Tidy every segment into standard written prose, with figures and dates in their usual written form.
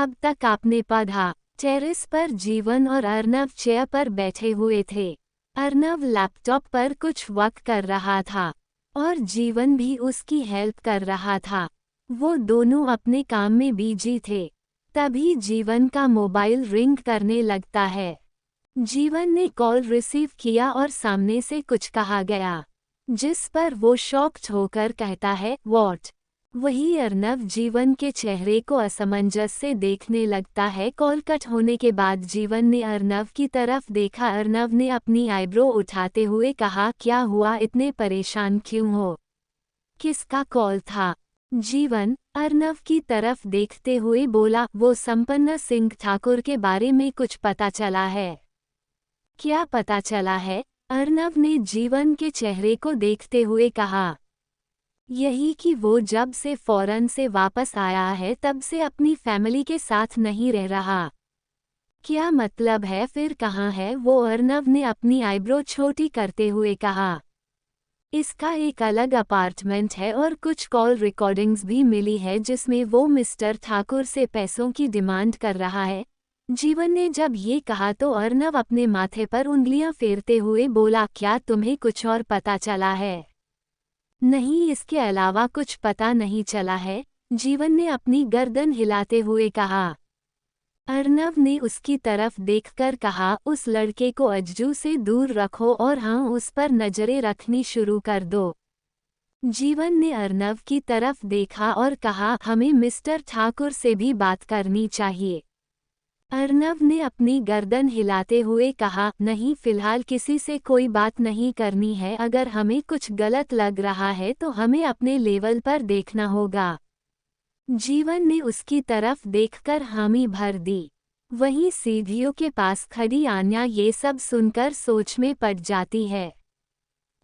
तब तक आपने पढ़ा। टेरेस पर जीवन और अर्नव चेयर पर बैठे हुए थे। अर्नव लैपटॉप पर कुछ वर्क कर रहा था और जीवन भी उसकी हेल्प कर रहा था। वो दोनों अपने काम में बिजी थे। तभी जीवन का मोबाइल रिंग करने लगता है। जीवन ने कॉल रिसीव किया और सामने से कुछ कहा गया, जिस पर वो शॉक्ड होकर कहता है, व्हाट? वही अर्नव जीवन के चेहरे को असमंजस से देखने लगता है। कॉल कट होने के बाद जीवन ने अर्नव की तरफ देखा। अर्नव ने अपनी आईब्रो उठाते हुए कहा, क्या हुआ, इतने परेशान क्यों हो? किसका कॉल था? जीवन अर्नव की तरफ देखते हुए बोला, वो संपन्न सिंह ठाकुर के बारे में कुछ पता चला है। क्या पता चला है? अर्नव ने जीवन के चेहरे को देखते हुए कहा, यही कि वो जब से फॉरेन से वापस आया है तब से अपनी फैमिली के साथ नहीं रह रहा। क्या मतलब है, फिर कहाँ है वो? अर्नव ने अपनी आईब्रो छोटी करते हुए कहा, इसका एक अलग अपार्टमेंट है और कुछ कॉल रिकॉर्डिंग्स भी मिली है जिसमें वो मिस्टर ठाकुर से पैसों की डिमांड कर रहा है। जीवन ने जब ये कहा तो अर्नव अपने माथे पर उंगलियां फेरते हुए बोला, क्या तुम्हें कुछ और पता चला है? नहीं, इसके अलावा कुछ पता नहीं चला है, जीवन ने अपनी गर्दन हिलाते हुए कहा। अर्नव ने उसकी तरफ देखकर कहा, उस लड़के को अज्जू से दूर रखो और हाँ, उस पर नजरें रखनी शुरू कर दो। जीवन ने अर्नव की तरफ देखा और कहा, हमें मिस्टर ठाकुर से भी बात करनी चाहिए। अर्नव ने अपनी गर्दन हिलाते हुए कहा, नहीं, फिलहाल किसी से कोई बात नहीं करनी है। अगर हमें कुछ गलत लग रहा है तो हमें अपने लेवल पर देखना होगा। जीवन ने उसकी तरफ देखकर हामी भर दी। वहीं सीढ़ियों के पास खड़ी आन्या ये सब सुनकर सोच में पड़ जाती है।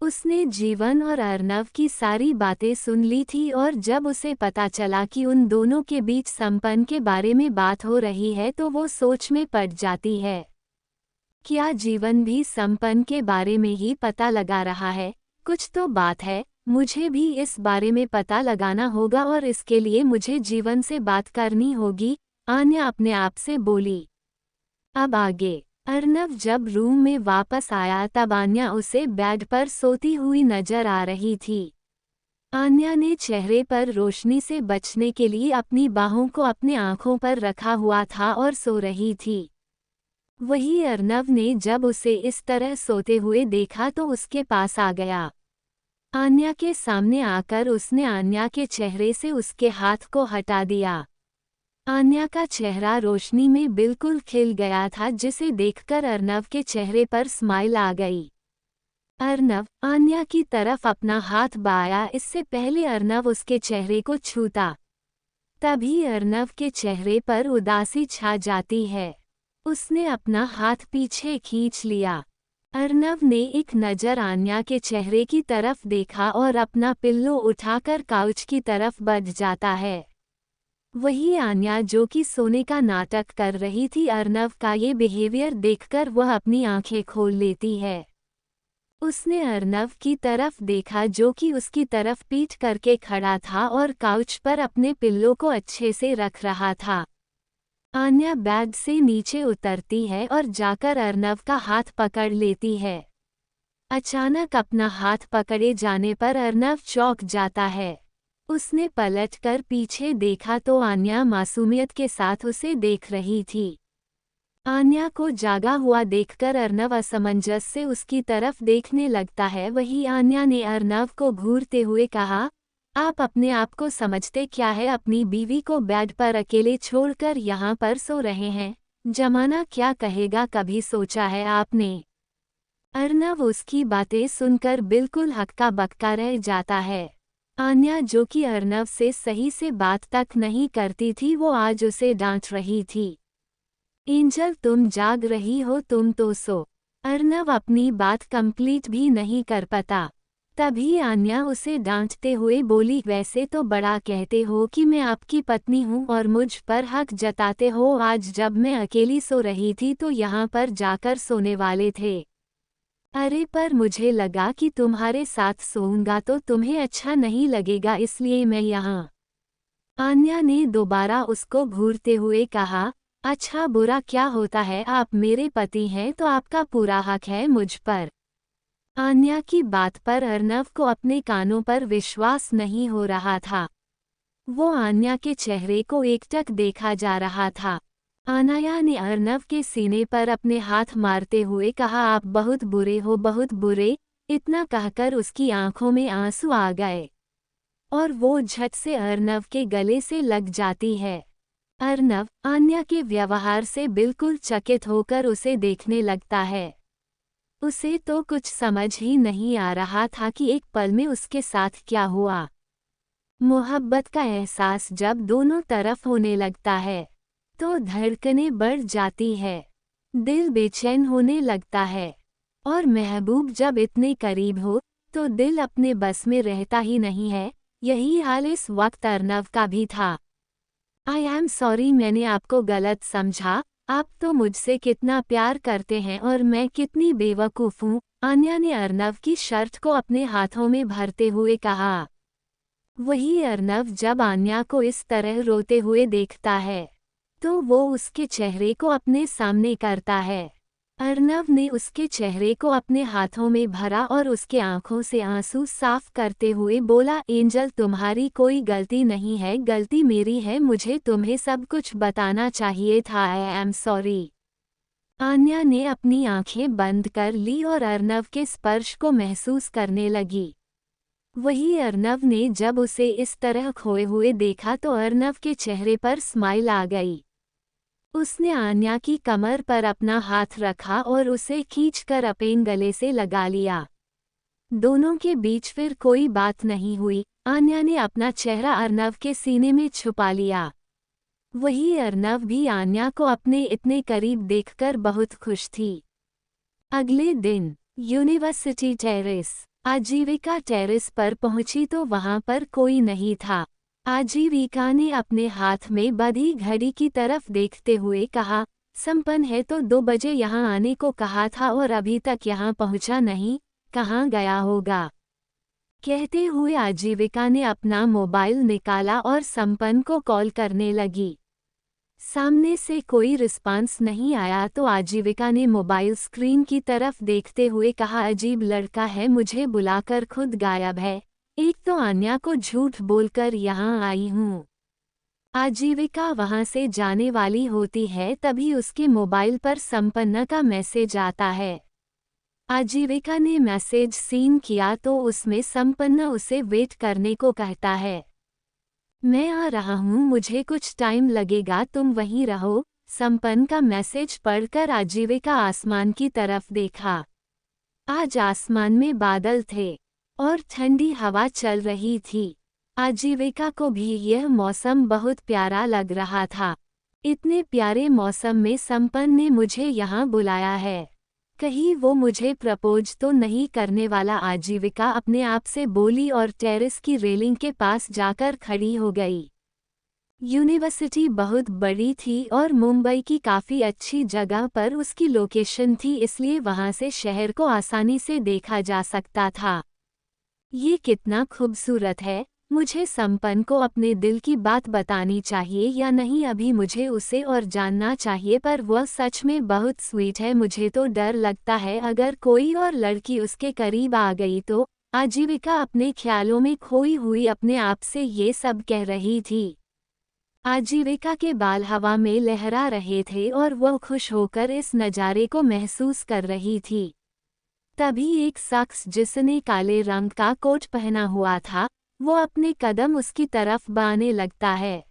उसने जीवन और अर्नव की सारी बातें सुन ली थी और जब उसे पता चला कि उन दोनों के बीच संपन्न के बारे में बात हो रही है तो वो सोच में पड़ जाती है। क्या जीवन भी संपन्न के बारे में ही पता लगा रहा है? कुछ तो बात है, मुझे भी इस बारे में पता लगाना होगा और इसके लिए मुझे जीवन से बात करनी होगी, आन्या अपने आप से बोली। अब आगे। अर्नव जब रूम में वापस आया तब आन्या उसे बेड पर सोती हुई नजर आ रही थी। आन्या ने चेहरे पर रोशनी से बचने के लिए अपनी बाहों को अपने आंखों पर रखा हुआ था और सो रही थी। वही अर्नव ने जब उसे इस तरह सोते हुए देखा तो उसके पास आ गया। आन्या के सामने आकर उसने आन्या के चेहरे से उसके हाथ को हटा दिया। आन्या का चेहरा रोशनी में बिल्कुल खिल गया था, जिसे देखकर अर्नव के चेहरे पर स्माइल आ गई। अर्नव आन्या की तरफ अपना हाथ बढ़ाया, इससे पहले अर्नव उसके चेहरे को छूता। तभी अर्नव के चेहरे पर उदासी छा जाती है। उसने अपना हाथ पीछे खींच लिया। अर्नव ने एक नज़र आन्या के चेहरे की तरफ देखा और अपना पिल्लो उठाकर काउच की तरफ बढ़ जाता है। वही आन्या जो कि सोने का नाटक कर रही थी, अर्नव का ये बिहेवियर देखकर वह अपनी आंखें खोल लेती है। उसने अर्नव की तरफ देखा जो कि उसकी तरफ पीठ करके खड़ा था और काउच पर अपने पिल्लो को अच्छे से रख रहा था। आन्या बेड से नीचे उतरती है और जाकर अर्नव का हाथ पकड़ लेती है। अचानक अपना हाथ पकड़े जाने पर अर्नव चौंक जाता है। उसने पलटकर पीछे देखा तो आन्या मासूमियत के साथ उसे देख रही थी। आन्या को जागा हुआ देखकर अर्नव असमंजस से उसकी तरफ देखने लगता है। वही आन्या ने अर्नव को घूरते हुए कहा, आप अपने आप को समझते क्या है? अपनी बीवी को बेड पर अकेले छोड़कर यहाँ पर सो रहे हैं। जमाना क्या कहेगा, कभी सोचा है आपने? अर्नव उसकी बातें सुनकर बिल्कुल हक्का बक्का रह जाता है। आन्या जो कि अर्नव से सही से बात तक नहीं करती थी, वो आज उसे डांट रही थी। एंजल, तुम जाग रही हो, तुम तो सो। अर्नव अपनी बात कंप्लीट भी नहीं कर पाता। तभी आन्या उसे डांटते हुए बोली, वैसे तो बड़ा कहते हो कि मैं आपकी पत्नी हूँ और मुझ पर हक जताते हो। आज जब मैं अकेली सो रही थी तो यहाँ पर जाकर सोने वाले थे। अरे पर मुझे लगा कि तुम्हारे साथ सोऊंगा तो तुम्हें अच्छा नहीं लगेगा, इसलिए मैं यहाँ आन्या ने दोबारा उसको घूरते हुए कहा, अच्छा बुरा क्या होता है, आप मेरे पति हैं तो आपका पूरा हक है मुझ पर। आन्या की बात पर अर्नव को अपने कानों पर विश्वास नहीं हो रहा था। वो आन्या के चेहरे को एकटक देखा जा रहा था। आन्या ने अर्नव के सीने पर अपने हाथ मारते हुए कहा, आप बहुत बुरे हो, बहुत बुरे। इतना कहकर उसकी आंखों में आंसू आ गए और वो झट से अर्नव के गले से लग जाती है। अर्नव आन्या के व्यवहार से बिल्कुल चकित होकर उसे देखने लगता है। उसे तो कुछ समझ ही नहीं आ रहा था कि एक पल में उसके साथ क्या हुआ। मोहब्बत का एहसास जब दोनों तरफ होने लगता है तो धड़कनें बढ़ जाती है, दिल बेचैन होने लगता है और महबूब जब इतने करीब हो तो दिल अपने बस में रहता ही नहीं है। यही हाल इस वक्त अर्नव का भी था। आई एम सॉरी, मैंने आपको गलत समझा। आप तो मुझसे कितना प्यार करते हैं और मैं कितनी बेवकूफ़ हूँ। आन्या ने अर्नव की शर्ट को अपने हाथों में भरते हुए कहा। वही अर्नव जब आन्या को इस तरह रोते हुए देखता है तो वो उसके चेहरे को अपने सामने करता है। अर्नव ने उसके चेहरे को अपने हाथों में भरा और उसके आंखों से आंसू साफ करते हुए बोला, एंजल तुम्हारी कोई गलती नहीं है, गलती मेरी है, मुझे तुम्हें सब कुछ बताना चाहिए था। I am sorry. आन्या ने अपनी आंखें बंद कर ली और अर्नव के स्पर्श को महसूस करने लगी। वही अर्नव ने जब उसे इस तरह खोए हुए देखा तो अर्नव के चेहरे पर स्माइल आ गई। उसने आन्या की कमर पर अपना हाथ रखा और उसे खींचकर अपने गले से लगा लिया। दोनों के बीच फिर कोई बात नहीं हुई। आन्या ने अपना चेहरा अर्नव के सीने में छुपा लिया। वही अर्नव भी आन्या को अपने इतने करीब देखकर बहुत खुश थी। अगले दिन यूनिवर्सिटी टेरेस आजीविका टेरेस पर पहुंची तो वहां पर कोई नहीं था। आजीविका ने अपने हाथ में बंधी घड़ी की तरफ देखते हुए कहा, संपन्न है तो 2 बजे यहाँ आने को कहा था और अभी तक यहाँ पहुँचा नहीं, कहाँ गया होगा। कहते हुए आजीविका ने अपना मोबाइल निकाला और संपन्न को कॉल करने लगी। सामने से कोई रिस्पांस नहीं आया तो आजीविका ने मोबाइल स्क्रीन की तरफ देखते हुए कहा, अजीब लड़का है, मुझे बुलाकर खुद गायब है। एक तो आन्या को झूठ बोलकर यहाँ आई हूँ। आजीविका वहाँ से जाने वाली होती है तभी उसके मोबाइल पर संपन्न का मैसेज आता है। आजीविका ने मैसेज सीन किया तो उसमें संपन्न उसे वेट करने को कहता है। मैं आ रहा हूँ, मुझे कुछ टाइम लगेगा, तुम वहीं रहो। संपन्न का मैसेज पढ़कर आजीविका आसमान की तरफ देखा। आज आसमान में बादल थे और ठंडी हवा चल रही थी। आजीविका को भी यह मौसम बहुत प्यारा लग रहा था। इतने प्यारे मौसम में संपन्न ने मुझे यहाँ बुलाया है, कहीं वो मुझे प्रपोज तो नहीं करने वाला। आजीविका अपने आप से बोली और टेरेस की रेलिंग के पास जाकर खड़ी हो गई। यूनिवर्सिटी बहुत बड़ी थी और मुंबई की काफ़ी अच्छी जगह पर उसकी लोकेशन थी, इसलिए वहाँ से शहर को आसानी से देखा जा सकता था। ये कितना खूबसूरत है। मुझे संपन्न को अपने दिल की बात बतानी चाहिए या नहीं, अभी मुझे उसे और जानना चाहिए, पर वह सच में बहुत स्वीट है। मुझे तो डर लगता है अगर कोई और लड़की उसके करीब आ गई तो। आजीविका अपने ख्यालों में खोई हुई अपने आप से ये सब कह रही थी। आजीविका के बाल हवा में लहरा रहे थे और वह खुश होकर इस नज़ारे को महसूस कर रही थी। तभी एक शख्स जिसने काले रंग का कोट पहना हुआ था, वो अपने कदम उसकी तरफ बढ़ाने लगता है।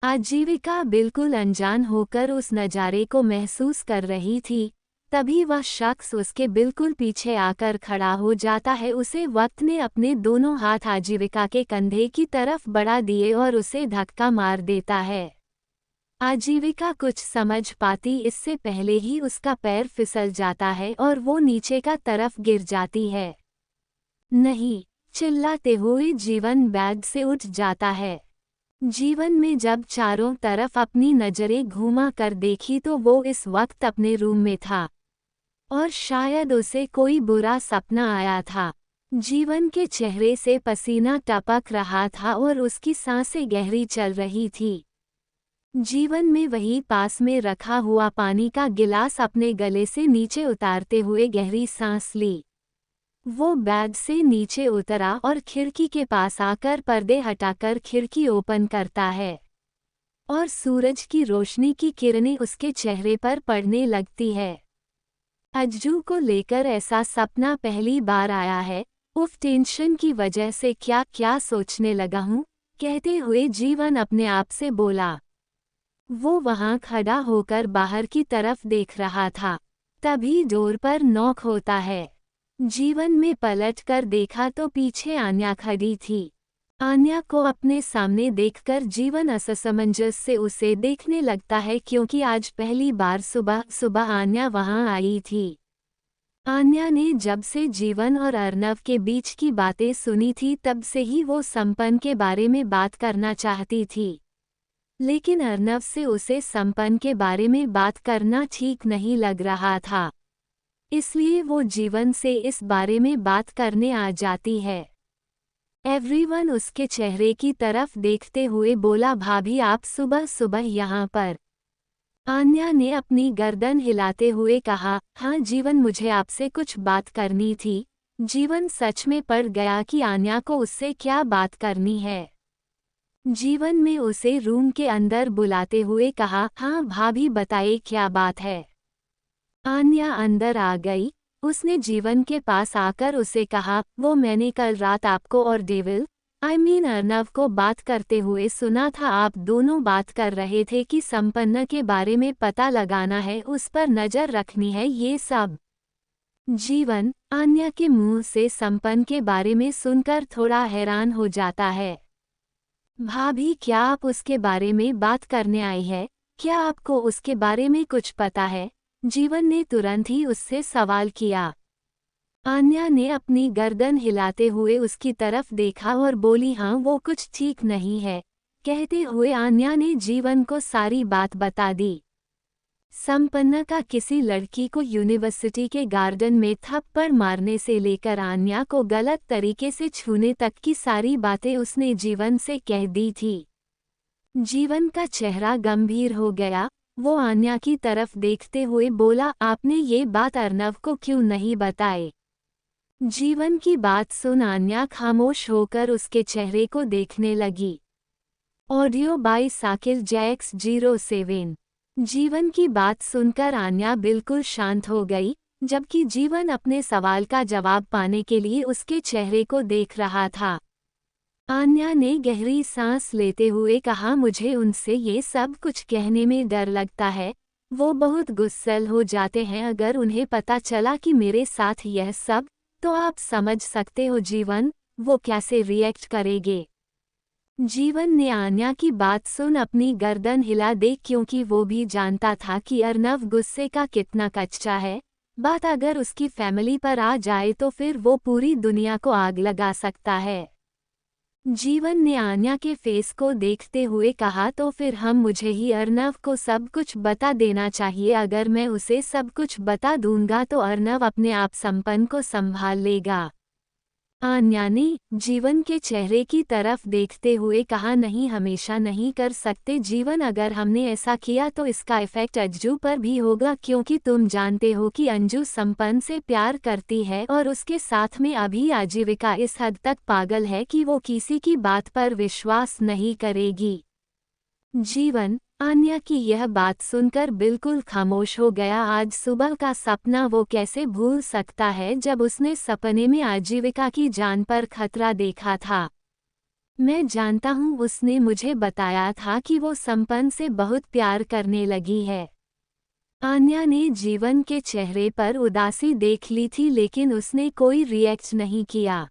आजीविका बिल्कुल अनजान होकर उस नज़ारे को महसूस कर रही थी। तभी वह शख्स उसके बिल्कुल पीछे आकर खड़ा हो जाता है। उसे वक्त ने अपने दोनों हाथ आजीविका के कंधे की तरफ बढ़ा दिए और उसे धक्का मार देता है। आजीविका कुछ समझ पाती इससे पहले ही उसका पैर फिसल जाता है और वो नीचे का तरफ गिर जाती है। नहीं, चिल्लाते हुए जीवन बेड से उठ जाता है। जीवन में जब चारों तरफ अपनी नज़रें घुमा कर देखी तो वो इस वक्त अपने रूम में था और शायद उसे कोई बुरा सपना आया था। जीवन के चेहरे से पसीना टपक रहा था और उसकी सांसें गहरी चल रही थी। जीवन में वही पास में रखा हुआ पानी का गिलास अपने गले से नीचे उतारते हुए गहरी सांस ली। वो बेड से नीचे उतरा और खिड़की के पास आकर पर्दे हटाकर खिड़की ओपन करता है और सूरज की रोशनी की किरणें उसके चेहरे पर पड़ने लगती है। अज्जू को लेकर ऐसा सपना पहली बार आया है। उफ, टेंशन की वजह से क्या क्या सोचने लगा हूँ, कहते हुए जीवन अपने आप से बोला। वो वहाँ खड़ा होकर बाहर की तरफ देख रहा था। तभी डोर पर नॉक होता है। जीवन में पलट कर देखा तो पीछे आन्या खड़ी थी। आन्या को अपने सामने देखकर जीवन असमंजस से उसे देखने लगता है, क्योंकि आज पहली बार सुबह सुबह आन्या वहां आई थी। आन्या ने जब से जीवन और अर्नव के बीच की बातें सुनी थी तब से ही वो संपन्न के बारे में बात करना चाहती थी, लेकिन अर्नव से उसे संपन्न के बारे में बात करना ठीक नहीं लग रहा था। इसलिए वो जीवन से इस बारे में बात करने आ जाती है। एवरीवन उसके चेहरे की तरफ देखते हुए बोला, भाभी आप सुबह सुबह यहाँ पर? आन्या ने अपनी गर्दन हिलाते हुए कहा, हाँ जीवन, मुझे आपसे कुछ बात करनी थी। जीवन सच में पड़ गया कि आन्या को उससे क्या बात करनी है। जीवन में उसे रूम के अंदर बुलाते हुए कहा, हाँ भाभी बताइए क्या बात है। आन्या अंदर आ गई। उसने जीवन के पास आकर उसे कहा, वो मैंने कल रात आपको और डेविल अर्नव को बात करते हुए सुना था। आप दोनों बात कर रहे थे कि संपन्न के बारे में पता लगाना है, उस पर नज़र रखनी है, ये सब। जीवन आन्या के मुंह से संपन्न के बारे में सुनकर थोड़ा हैरान हो जाता है। भाभी क्या आप उसके बारे में बात करने आई है? क्या आपको उसके बारे में कुछ पता है? जीवन ने तुरंत ही उससे सवाल किया। आन्या ने अपनी गर्दन हिलाते हुए उसकी तरफ देखा और बोली, हाँ वो कुछ ठीक नहीं है। कहते हुए आन्या ने जीवन को सारी बात बता दी। संपन्न का किसी लड़की को यूनिवर्सिटी के गार्डन में थप्पड़ मारने से लेकर आन्या को गलत तरीके से छूने तक की सारी बातें उसने जीवन से कह दी थी। जीवन का चेहरा गंभीर हो गया। वो आन्या की तरफ देखते हुए बोला, आपने ये बात अर्नव को क्यों नहीं बताई? जीवन की बात सुन आन्या खामोश होकर उसके चेहरे को देखने लगी। Audio by Sakir Jacks 07। जीवन की बात सुनकर आन्या बिल्कुल शांत हो गई, जबकि जीवन अपने सवाल का जवाब पाने के लिए उसके चेहरे को देख रहा था। आन्या ने गहरी सांस लेते हुए कहा, मुझे उनसे ये सब कुछ कहने में डर लगता है। वो बहुत गुस्सैल हो जाते हैं। अगर उन्हें पता चला कि मेरे साथ यह सब, तो आप समझ सकते हो जीवन, वो कैसे रिएक्ट करेंगे। जीवन ने आन्या की बात सुन अपनी गर्दन हिला दे, क्योंकि वो भी जानता था कि अर्नव गुस्से का कितना कच्चा है। बात अगर उसकी फैमिली पर आ जाए तो फिर वो पूरी दुनिया को आग लगा सकता है। जीवन ने आन्या के फेस को देखते हुए कहा, तो फिर मुझे ही अर्नव को सब कुछ बता देना चाहिए। अगर मैं उसे सब कुछ बता दूंगा तो अर्नव अपने आप संपन्न को संभाल लेगा। आन्या ने जीवन के चेहरे की तरफ देखते हुए कहा, नहीं, हमेशा नहीं कर सकते जीवन। अगर हमने ऐसा किया तो इसका इफेक्ट अंजू पर भी होगा, क्योंकि तुम जानते हो कि अंजू संपन्न से प्यार करती है और उसके साथ में अभी आजीविका इस हद तक पागल है कि वो किसी की बात पर विश्वास नहीं करेगी। जीवन आन्या की यह बात सुनकर बिल्कुल खामोश हो गया। आज सुबह का सपना वो कैसे भूल सकता है, जब उसने सपने में आजीविका की जान पर खतरा देखा था। मैं जानता हूँ, उसने मुझे बताया था कि वो संपन्न से बहुत प्यार करने लगी है। आन्या ने जीवन के चेहरे पर उदासी देख ली थी, लेकिन उसने कोई रिएक्ट नहीं किया।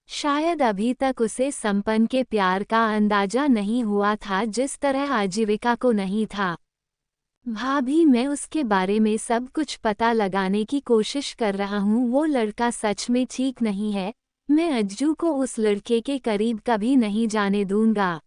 शायद अभी तक उसे संपन्न के प्यार का अंदाजा नहीं हुआ था, जिस तरह आजीविका को नहीं था। भाभी, मैं उसके बारे में सब कुछ पता लगाने की कोशिश कर रहा हूँ। वो लड़का सच में ठीक नहीं है। मैं अज्जू को उस लड़के के करीब कभी नहीं जाने दूंगा।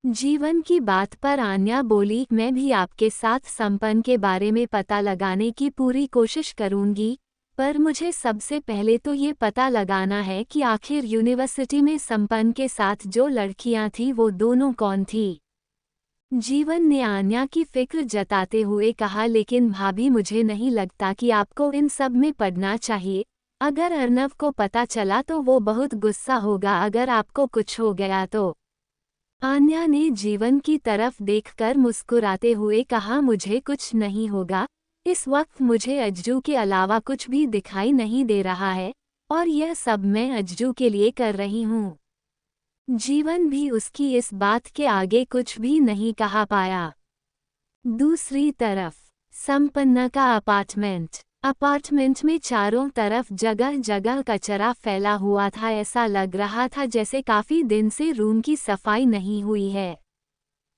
जीवन की बात पर आन्या बोली, मैं भी आपके साथ संपन्न के बारे में पता लगाने की पूरी कोशिश करूंगी। पर मुझे सबसे पहले तो ये पता लगाना है कि आखिर यूनिवर्सिटी में संपन्न के साथ जो लड़कियां थीं वो दोनों कौन थी। जीवन ने आन्या की फिक्र जताते हुए कहा, लेकिन भाभी मुझे नहीं लगता कि आपको इन सब में पड़ना चाहिए। अगर अर्नव को पता चला तो वो बहुत गुस्सा होगा अगर आपको कुछ हो गया तो। आन्या ने जीवन की तरफ देखकर मुस्कुराते हुए कहा, मुझे कुछ नहीं होगा। इस वक्त मुझे अज्जू के अलावा कुछ भी दिखाई नहीं दे रहा है और यह सब मैं अज्जू के लिए कर रही हूँ। जीवन भी उसकी इस बात के आगे कुछ भी नहीं कहा पाया। दूसरी तरफ संपन्ना का अपार्टमेंट में चारों तरफ जगह जगह कचरा फैला हुआ था। ऐसा लग रहा था जैसे काफी दिन से रूम की सफाई नहीं हुई है।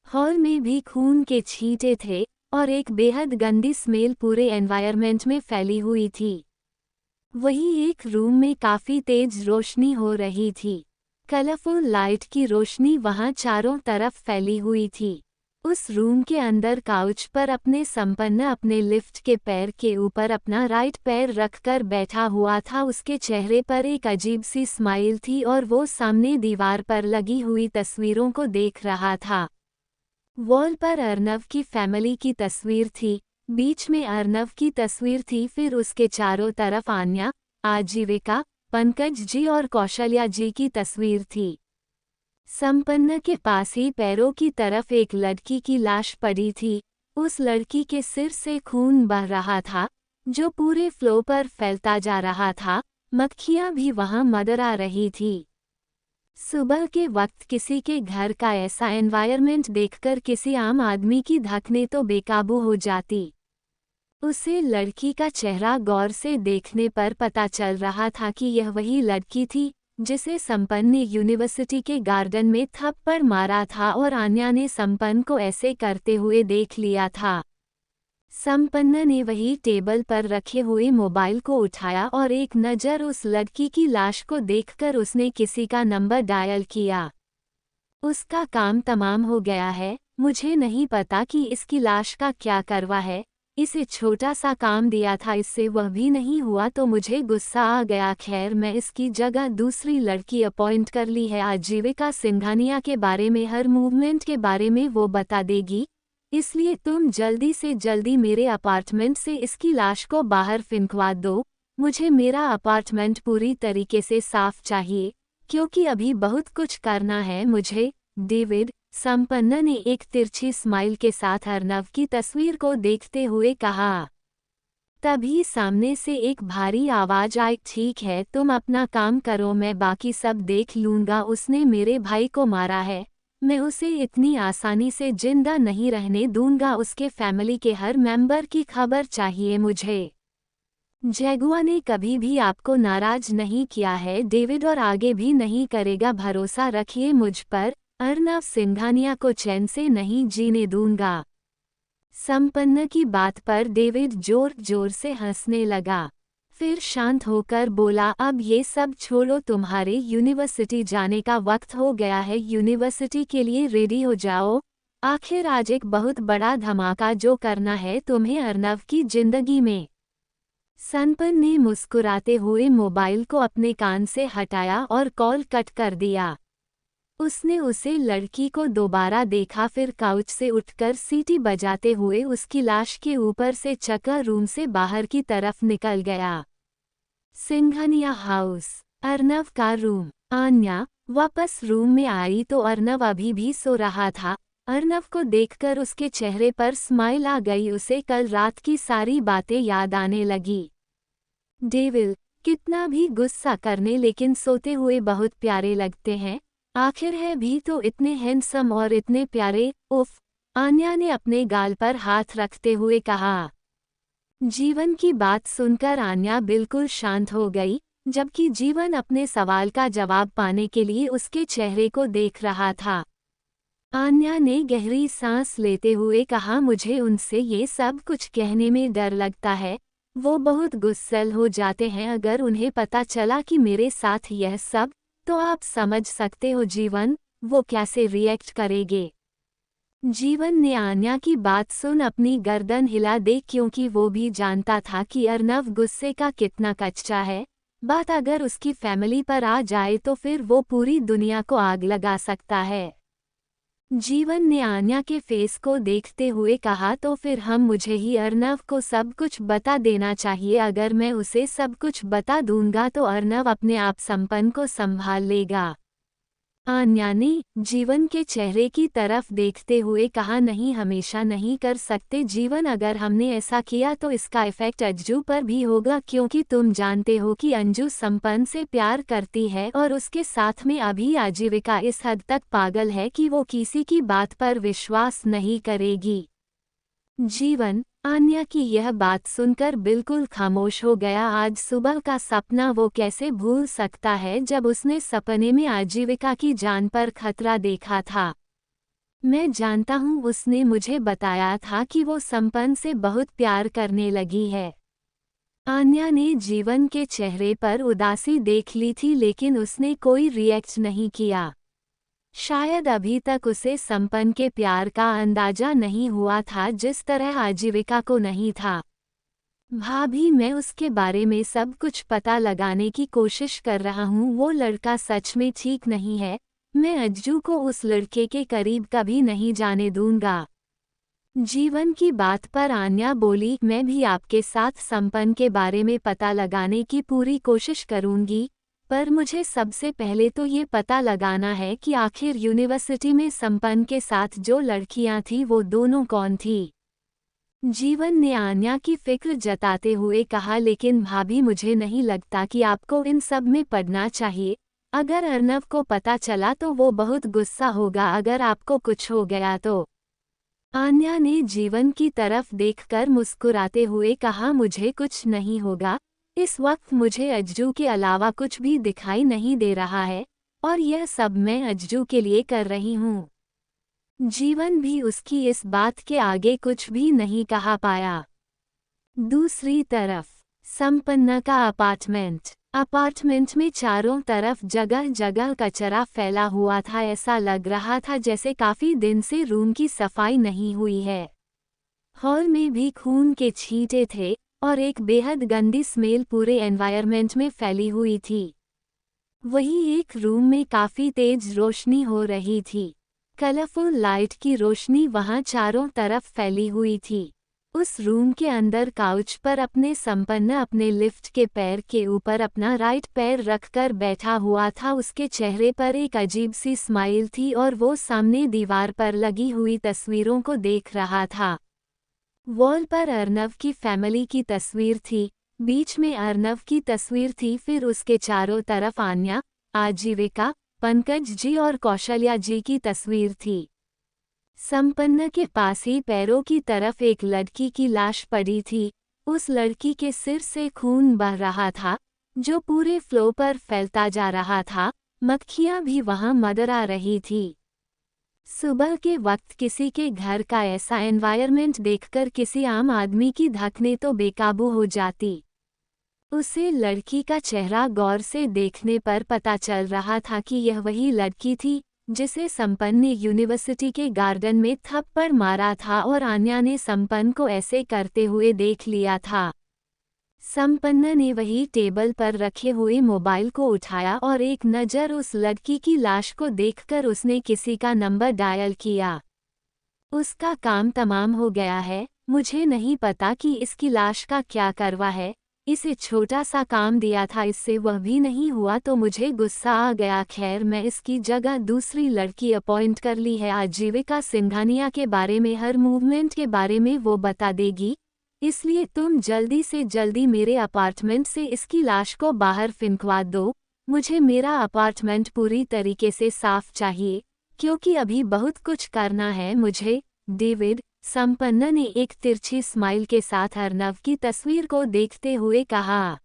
हॉल में भी खून के छींटे थे और एक बेहद गंदी स्मेल पूरे एनवायरनमेंट में फैली हुई थी। वहीं एक रूम में काफी तेज रोशनी हो रही थी। कलरफुल लाइट की रोशनी वहां चारों तरफ फैली हुई थी। उस रूम के अंदर काउच पर अपने संपन्न अपने लिफ्ट के पैर के ऊपर अपना राइट पैर रखकर बैठा हुआ था। उसके चेहरे पर एक अजीब सी स्माइल थी और वो सामने दीवार पर लगी हुई तस्वीरों को देख रहा था। वॉल पर अर्नव की फैमिली की तस्वीर थी, बीच में अर्नव की तस्वीर थी, फिर उसके चारों तरफ आन्या, आजीविका, पंकज जी और कौशल्या जी की तस्वीर थी। संपन्न के पास ही पैरों की तरफ एक लड़की की लाश पड़ी थी। उस लड़की के सिर से खून बह रहा था जो पूरे फ्लोर पर फैलता जा रहा था। मक्खियां भी वहां मंडरा रही थी। सुबह के वक्त किसी के घर का ऐसा एनवायरनमेंट देखकर किसी आम आदमी की धड़कनें तो बेकाबू हो जाती। उसे लड़की का चेहरा गौर से देखने पर पता चल रहा था कि यह वही लड़की थी जिसे संपन्न ने यूनिवर्सिटी के गार्डन में थप्पड़ मारा था और आन्या ने संपन्न को ऐसे करते हुए देख लिया था। संपन्न ने वही टेबल पर रखे हुए मोबाइल को उठाया और एक नज़र उस लड़की की लाश को देखकर उसने किसी का नंबर डायल किया। उसका काम तमाम हो गया है। मुझे नहीं पता कि इसकी लाश का क्या करवा है। इसे छोटा सा काम दिया था, इससे वह भी नहीं हुआ तो मुझे गुस्सा आ गया। खैर, मैं इसकी जगह दूसरी लड़की अपॉइंट कर ली है। आजीविका सिंघानिया के बारे में, हर मूवमेंट के बारे में वो बता देगी, इसलिए तुम जल्दी से जल्दी मेरे अपार्टमेंट से इसकी लाश को बाहर फेंकवा दो। मुझे मेरा अपार्टमेंट पूरी तरीके से साफ चाहिए क्योंकि अभी बहुत कुछ करना है मुझे। डेविड, संपन्न ने एक तिरछी स्माइल के साथ अर्नव की तस्वीर को देखते हुए कहा। तभी सामने से एक भारी आवाज आई, ठीक है तुम अपना काम करो, मैं बाकी सब देख लूंगा। उसने मेरे भाई को मारा है, मैं उसे इतनी आसानी से जिंदा नहीं रहने दूंगा। उसके फैमिली के हर मेंबर की खबर चाहिए मुझे। जैगुआ ने कभी भी आपको नाराज नहीं किया है डेविड, और आगे भी नहीं करेगा। भरोसा रखिए मुझ पर। अर्नव सिंघानिया को चैन से नहीं जीने दूंगा। संपन्न की बात पर डेविड जोर जोर से हंसने लगा, फिर शांत होकर बोला, अब ये सब छोड़ो, तुम्हारे यूनिवर्सिटी जाने का वक्त हो गया है। यूनिवर्सिटी के लिए रेडी हो जाओ। आखिर आज एक बहुत बड़ा धमाका जो करना है तुम्हें अर्नव की जिंदगी में। संपन्न ने मुस्कुराते हुए मोबाइल को अपने कान से हटाया और कॉल कट कर दिया। उसने उसे लड़की को दोबारा देखा, फिर काउच से उठकर सीटी बजाते हुए उसकी लाश के ऊपर से चक्कर रूम से बाहर की तरफ निकल गया। सिंघानिया हाउस, अर्नव का रूम। आन्या वापस रूम में आई तो अर्नव अभी भी सो रहा था। अर्नव को देखकर उसके चेहरे पर स्माइल आ गई। उसे कल रात की सारी बातें याद आने लगी। डेविल, कितना भी गुस्सा करने लेकिन सोते हुए बहुत प्यारे लगते हैं। आखिर है भी तो इतने हैंडसम और इतने प्यारे। उफ, आन्या ने अपने गाल पर हाथ रखते हुए कहा। जीवन की बात सुनकर आन्या बिल्कुल शांत हो गई, जबकि जीवन अपने सवाल का जवाब पाने के लिए उसके चेहरे को देख रहा था। आन्या ने गहरी सांस लेते हुए कहा, मुझे उनसे ये सब कुछ कहने में डर लगता है। वो बहुत गुस्सैल हो जाते हैं। अगर उन्हें पता चला कि मेरे साथ यह सब, तो आप समझ सकते हो जीवन, वो कैसे रिएक्ट करेंगे। जीवन ने आन्या की बात सुन अपनी गर्दन हिला दे, क्योंकि वो भी जानता था कि अर्नव गुस्से का कितना कच्चा है। बात अगर उसकी फैमिली पर आ जाए तो फिर वो पूरी दुनिया को आग लगा सकता है। जीवन ने आन्या के फेस को देखते हुए कहा, तो फिर मुझे ही अर्नव को सब कुछ बता देना चाहिए। अगर मैं उसे सब कुछ बता दूंगा तो अर्नव अपने आप संपन्न को संभाल लेगा। आन्या ने जीवन के चेहरे की तरफ देखते हुए कहा, नहीं, हमेशा नहीं कर सकते जीवन। अगर हमने ऐसा किया तो इसका इफेक्ट अंजू पर भी होगा, क्योंकि तुम जानते हो कि अंजू संपन्न से प्यार करती है और उसके साथ में अभी आजीविका इस हद तक पागल है कि वो किसी की बात पर विश्वास नहीं करेगी। जीवन आन्या की यह बात सुनकर बिल्कुल खामोश हो गया। आज सुबह का सपना वो कैसे भूल सकता है जब उसने सपने में आजीविका की जान पर खतरा देखा था। मैं जानता हूँ, उसने मुझे बताया था कि वो संपन्न से बहुत प्यार करने लगी है। आन्या ने जीवन के चेहरे पर उदासी देख ली थी, लेकिन उसने कोई रिएक्ट नहीं किया। शायद अभी तक उसे संपन्न के प्यार का अंदाजा नहीं हुआ था, जिस तरह आजीविका को नहीं था। भाभी, मैं उसके बारे में सब कुछ पता लगाने की कोशिश कर रहा हूँ। वो लड़का सच में ठीक नहीं है। मैं अंजू को उस लड़के के करीब कभी नहीं जाने दूंगा। जीवन की बात पर आन्या बोली, मैं भी आपके साथ संपन्न के बारे में पता लगाने की पूरी कोशिश करूंगी, पर मुझे सबसे पहले तो ये पता लगाना है कि आखिर यूनिवर्सिटी में संपन्न के साथ जो लड़कियां थीं वो दोनों कौन थी। जीवन ने आन्या की फिक्र जताते हुए कहा, लेकिन भाभी, मुझे नहीं लगता कि आपको इन सब में पड़ना चाहिए। अगर अर्नव को पता चला तो वो बहुत गुस्सा होगा। अगर आपको कुछ हो गया तो। आन्या ने जीवन की तरफ देखकर मुस्कुराते हुए कहा, मुझे कुछ नहीं होगा। इस वक्त मुझे अंजू के अलावा कुछ भी दिखाई नहीं दे रहा है, और यह सब मैं अंजू के लिए कर रही हूँ। जीवन भी उसकी इस बात के आगे कुछ भी नहीं कहा पाया। दूसरी तरफ संपन्ना का अपार्टमेंट में चारों तरफ जगह जगह कचरा फैला हुआ था। ऐसा लग रहा था जैसे काफी दिन से रूम की सफाई नहीं हुई है। हॉल में भी खून के छींटे थे और एक बेहद गंदी स्मेल पूरे एनवायरनमेंट में फैली हुई थी। वहीं एक रूम में काफी तेज रोशनी हो रही थी। कलरफुल लाइट की रोशनी वहां चारों तरफ फैली हुई थी। उस रूम के अंदर काउच पर अपने संपन्न अपने लिफ्ट के पैर के ऊपर अपना राइट पैर रखकर बैठा हुआ था। उसके चेहरे पर एक अजीब सी स्माइल थी और वो सामने दीवार पर लगी हुई तस्वीरों को देख रहा था। वॉल पर अर्नव की फैमिली की तस्वीर थी, बीच में अर्नव की तस्वीर थी, फिर उसके चारों तरफ आन्या, आजीविका, पंकज जी और कौशल्या जी की तस्वीर थी। संपन्न के पास ही पैरों की तरफ एक लड़की की लाश पड़ी थी। उस लड़की के सिर से खून बह रहा था, जो पूरे फ्लोर पर फैलता जा रहा था। मक्खियां भी वहां मंडरा रही थी। सुबह के वक्त किसी के घर का ऐसा एनवायरनमेंट देखकर किसी आम आदमी की धड़कनें तो बेकाबू हो जाती। उसे लड़की का चेहरा गौर से देखने पर पता चल रहा था कि यह वही लड़की थी जिसे संपन्न ने यूनिवर्सिटी के गार्डन में थप्पड़ मारा था और आन्या ने संपन्न को ऐसे करते हुए देख लिया था। संपन्न ने वही टेबल पर रखे हुए मोबाइल को उठाया और एक नज़र उस लड़की की लाश को देखकर उसने किसी का नंबर डायल किया। उसका काम तमाम हो गया है। मुझे नहीं पता कि इसकी लाश का क्या करवा है। इसे छोटा सा काम दिया था, इससे वह भी नहीं हुआ तो मुझे गुस्सा आ गया। खैर, मैं इसकी जगह दूसरी लड़की अपॉइंट कर ली है। आजीविका सिंघानिया के बारे में, हर मूवमेंट के बारे में वो बता देगी, इसलिए तुम जल्दी से जल्दी मेरे अपार्टमेंट से इसकी लाश को बाहर फेंकवा दो। मुझे मेरा अपार्टमेंट पूरी तरीके से साफ चाहिए, क्योंकि अभी बहुत कुछ करना है मुझे। डेविड, संपन्न ने एक तिरछी स्माइल के साथ अर्नव की तस्वीर को देखते हुए कहा।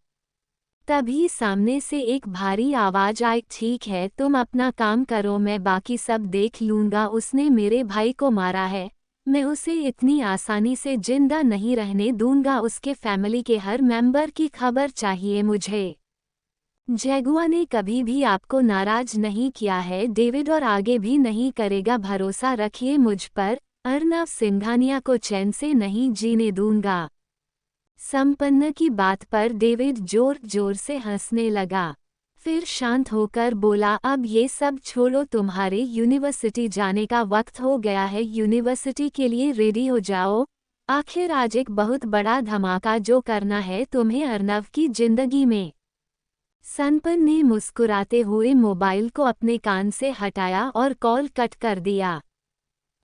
तभी सामने से एक भारी आवाज आई, ठीक है, तुम अपना काम करो, मैं बाकी सब देख लूंगा। उसने मेरे भाई को मारा है, मैं उसे इतनी आसानी से जिंदा नहीं रहने दूंगा। उसके फैमिली के हर मेंबर की खबर चाहिए मुझे। जैगुआ ने कभी भी आपको नाराज नहीं किया है डेविड, और आगे भी नहीं करेगा। भरोसा रखिए मुझ पर। अर्नव सिंघानिया को चैन से नहीं जीने दूंगा। संपन्न की बात पर डेविड जोर जोर से हंसने लगा। फिर शांत होकर बोला, अब ये सब छोड़ो, तुम्हारे यूनिवर्सिटी जाने का वक्त हो गया है। यूनिवर्सिटी के लिए रेडी हो जाओ। आखिर आज एक बहुत बड़ा धमाका जो करना है तुम्हें अर्नव की जिंदगी में। संपन्न ने मुस्कुराते हुए मोबाइल को अपने कान से हटाया और कॉल कट कर दिया।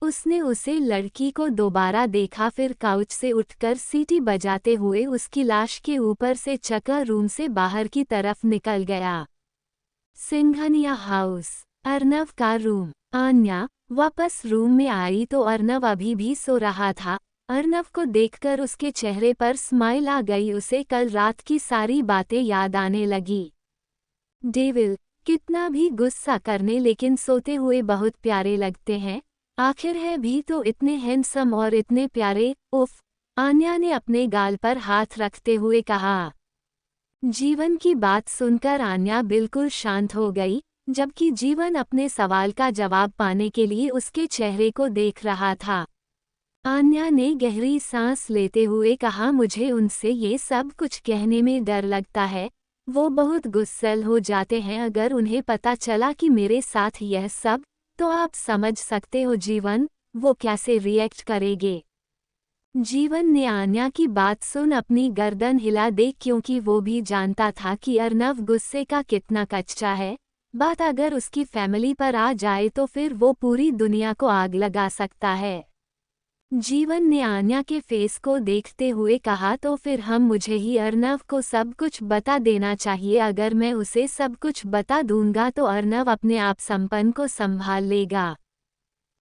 उसने उसे लड़की को दोबारा देखा, फिर काउच से उठकर सीटी बजाते हुए उसकी लाश के ऊपर से चका रूम से बाहर की तरफ निकल गया। सिंघानिया हाउस, अर्नव का रूम। आन्या वापस रूम में आई तो अर्नव अभी भी सो रहा था। अर्नव को देखकर उसके चेहरे पर स्माइल आ गई। उसे कल रात की सारी बातें याद आने लगी। डेविल कितना भी गुस्सा करने लेकिन सोते हुए बहुत प्यारे लगते हैं। आखिर है भी तो इतने हैंडसम और इतने प्यारे। उफ, आन्या ने अपने गाल पर हाथ रखते हुए कहा। जीवन की बात सुनकर आन्या बिल्कुल शांत हो गई, जबकि जीवन अपने सवाल का जवाब पाने के लिए उसके चेहरे को देख रहा था। आन्या ने गहरी सांस लेते हुए कहा, मुझे उनसे ये सब कुछ कहने में डर लगता है। वो बहुत गुस्सैल हो जाते हैं। अगर उन्हें पता चला कि मेरे साथ यह सब, तो आप समझ सकते हो जीवन, वो कैसे रिएक्ट करेंगे। जीवन ने आन्या की बात सुन अपनी गर्दन हिला दे, क्योंकि वो भी जानता था कि अर्नव गुस्से का कितना कच्चा है। बात अगर उसकी फैमिली पर आ जाए तो फिर वो पूरी दुनिया को आग लगा सकता है। जीवन ने आन्या के फेस को देखते हुए कहा, तो फिर हम मुझे ही अर्नव को सब कुछ बता देना चाहिए। अगर मैं उसे सब कुछ बता दूंगा तो अर्नव अपने आप संपन्न को संभाल लेगा।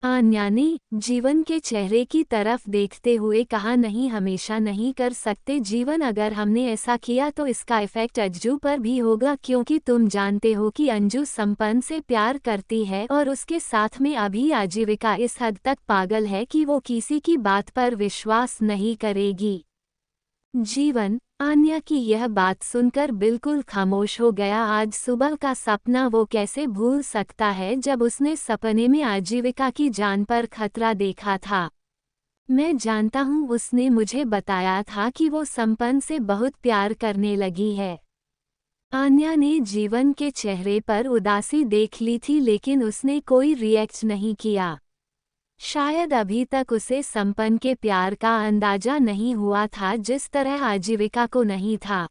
आन्या ने जीवन के चेहरे की तरफ देखते हुए कहा, नहीं, हमेशा नहीं कर सकते जीवन। अगर हमने ऐसा किया तो इसका इफेक्ट अंजू पर भी होगा, क्योंकि तुम जानते हो कि अंजू संपन्न से प्यार करती है और उसके साथ में अभी आजीविका इस हद तक पागल है कि वो किसी की बात पर विश्वास नहीं करेगी। जीवन आन्या की यह बात सुनकर बिल्कुल खामोश हो गया। आज सुबह का सपना वो कैसे भूल सकता है जब उसने सपने में आजीविका की जान पर खतरा देखा था। मैं जानता हूँ, उसने मुझे बताया था कि वो संपन्न से बहुत प्यार करने लगी है। आन्या ने जीवन के चेहरे पर उदासी देख ली थी, लेकिन उसने कोई रिएक्ट नहीं किया। शायद अभी तक उसे संपन्न के प्यार का अंदाजा नहीं हुआ था, जिस तरह आजीविका को नहीं था।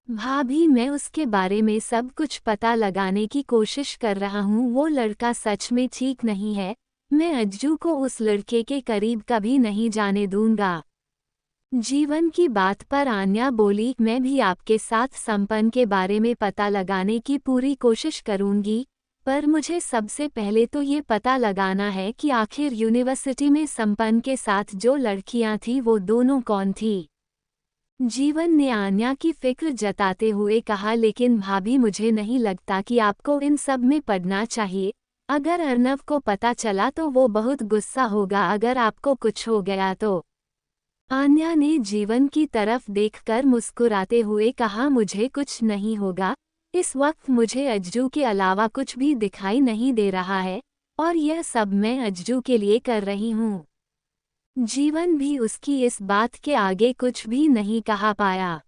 भाभी, मैं उसके बारे में सब कुछ पता लगाने की कोशिश कर रहा हूँ। वो लड़का सच में ठीक नहीं है। मैं अंजू को उस लड़के के करीब कभी नहीं जाने दूंगा। जीवन की बात पर आन्या बोली, मैं भी आपके साथ संपन्न के बारे में पता लगाने की पूरी कोशिश करूंगी, पर मुझे सबसे पहले तो ये पता लगाना है कि आखिर यूनिवर्सिटी में संपन्न के साथ जो लड़कियां थीं वो दोनों कौन थी। जीवन ने आन्या की फिक्र जताते हुए कहा, लेकिन भाभी, मुझे नहीं लगता कि आपको इन सब में पड़ना चाहिए। अगर अर्नव को पता चला तो वो बहुत गुस्सा होगा अगर आपको कुछ हो गया तो। आन्या ने जीवन की तरफ देखकर मुस्कुराते हुए कहा, मुझे कुछ नहीं होगा। इस वक्त मुझे अंजू के अलावा कुछ भी दिखाई नहीं दे रहा है, और यह सब मैं अंजू के लिए कर रही हूँ। जीवन भी उसकी इस बात के आगे कुछ भी नहीं कहा पाया।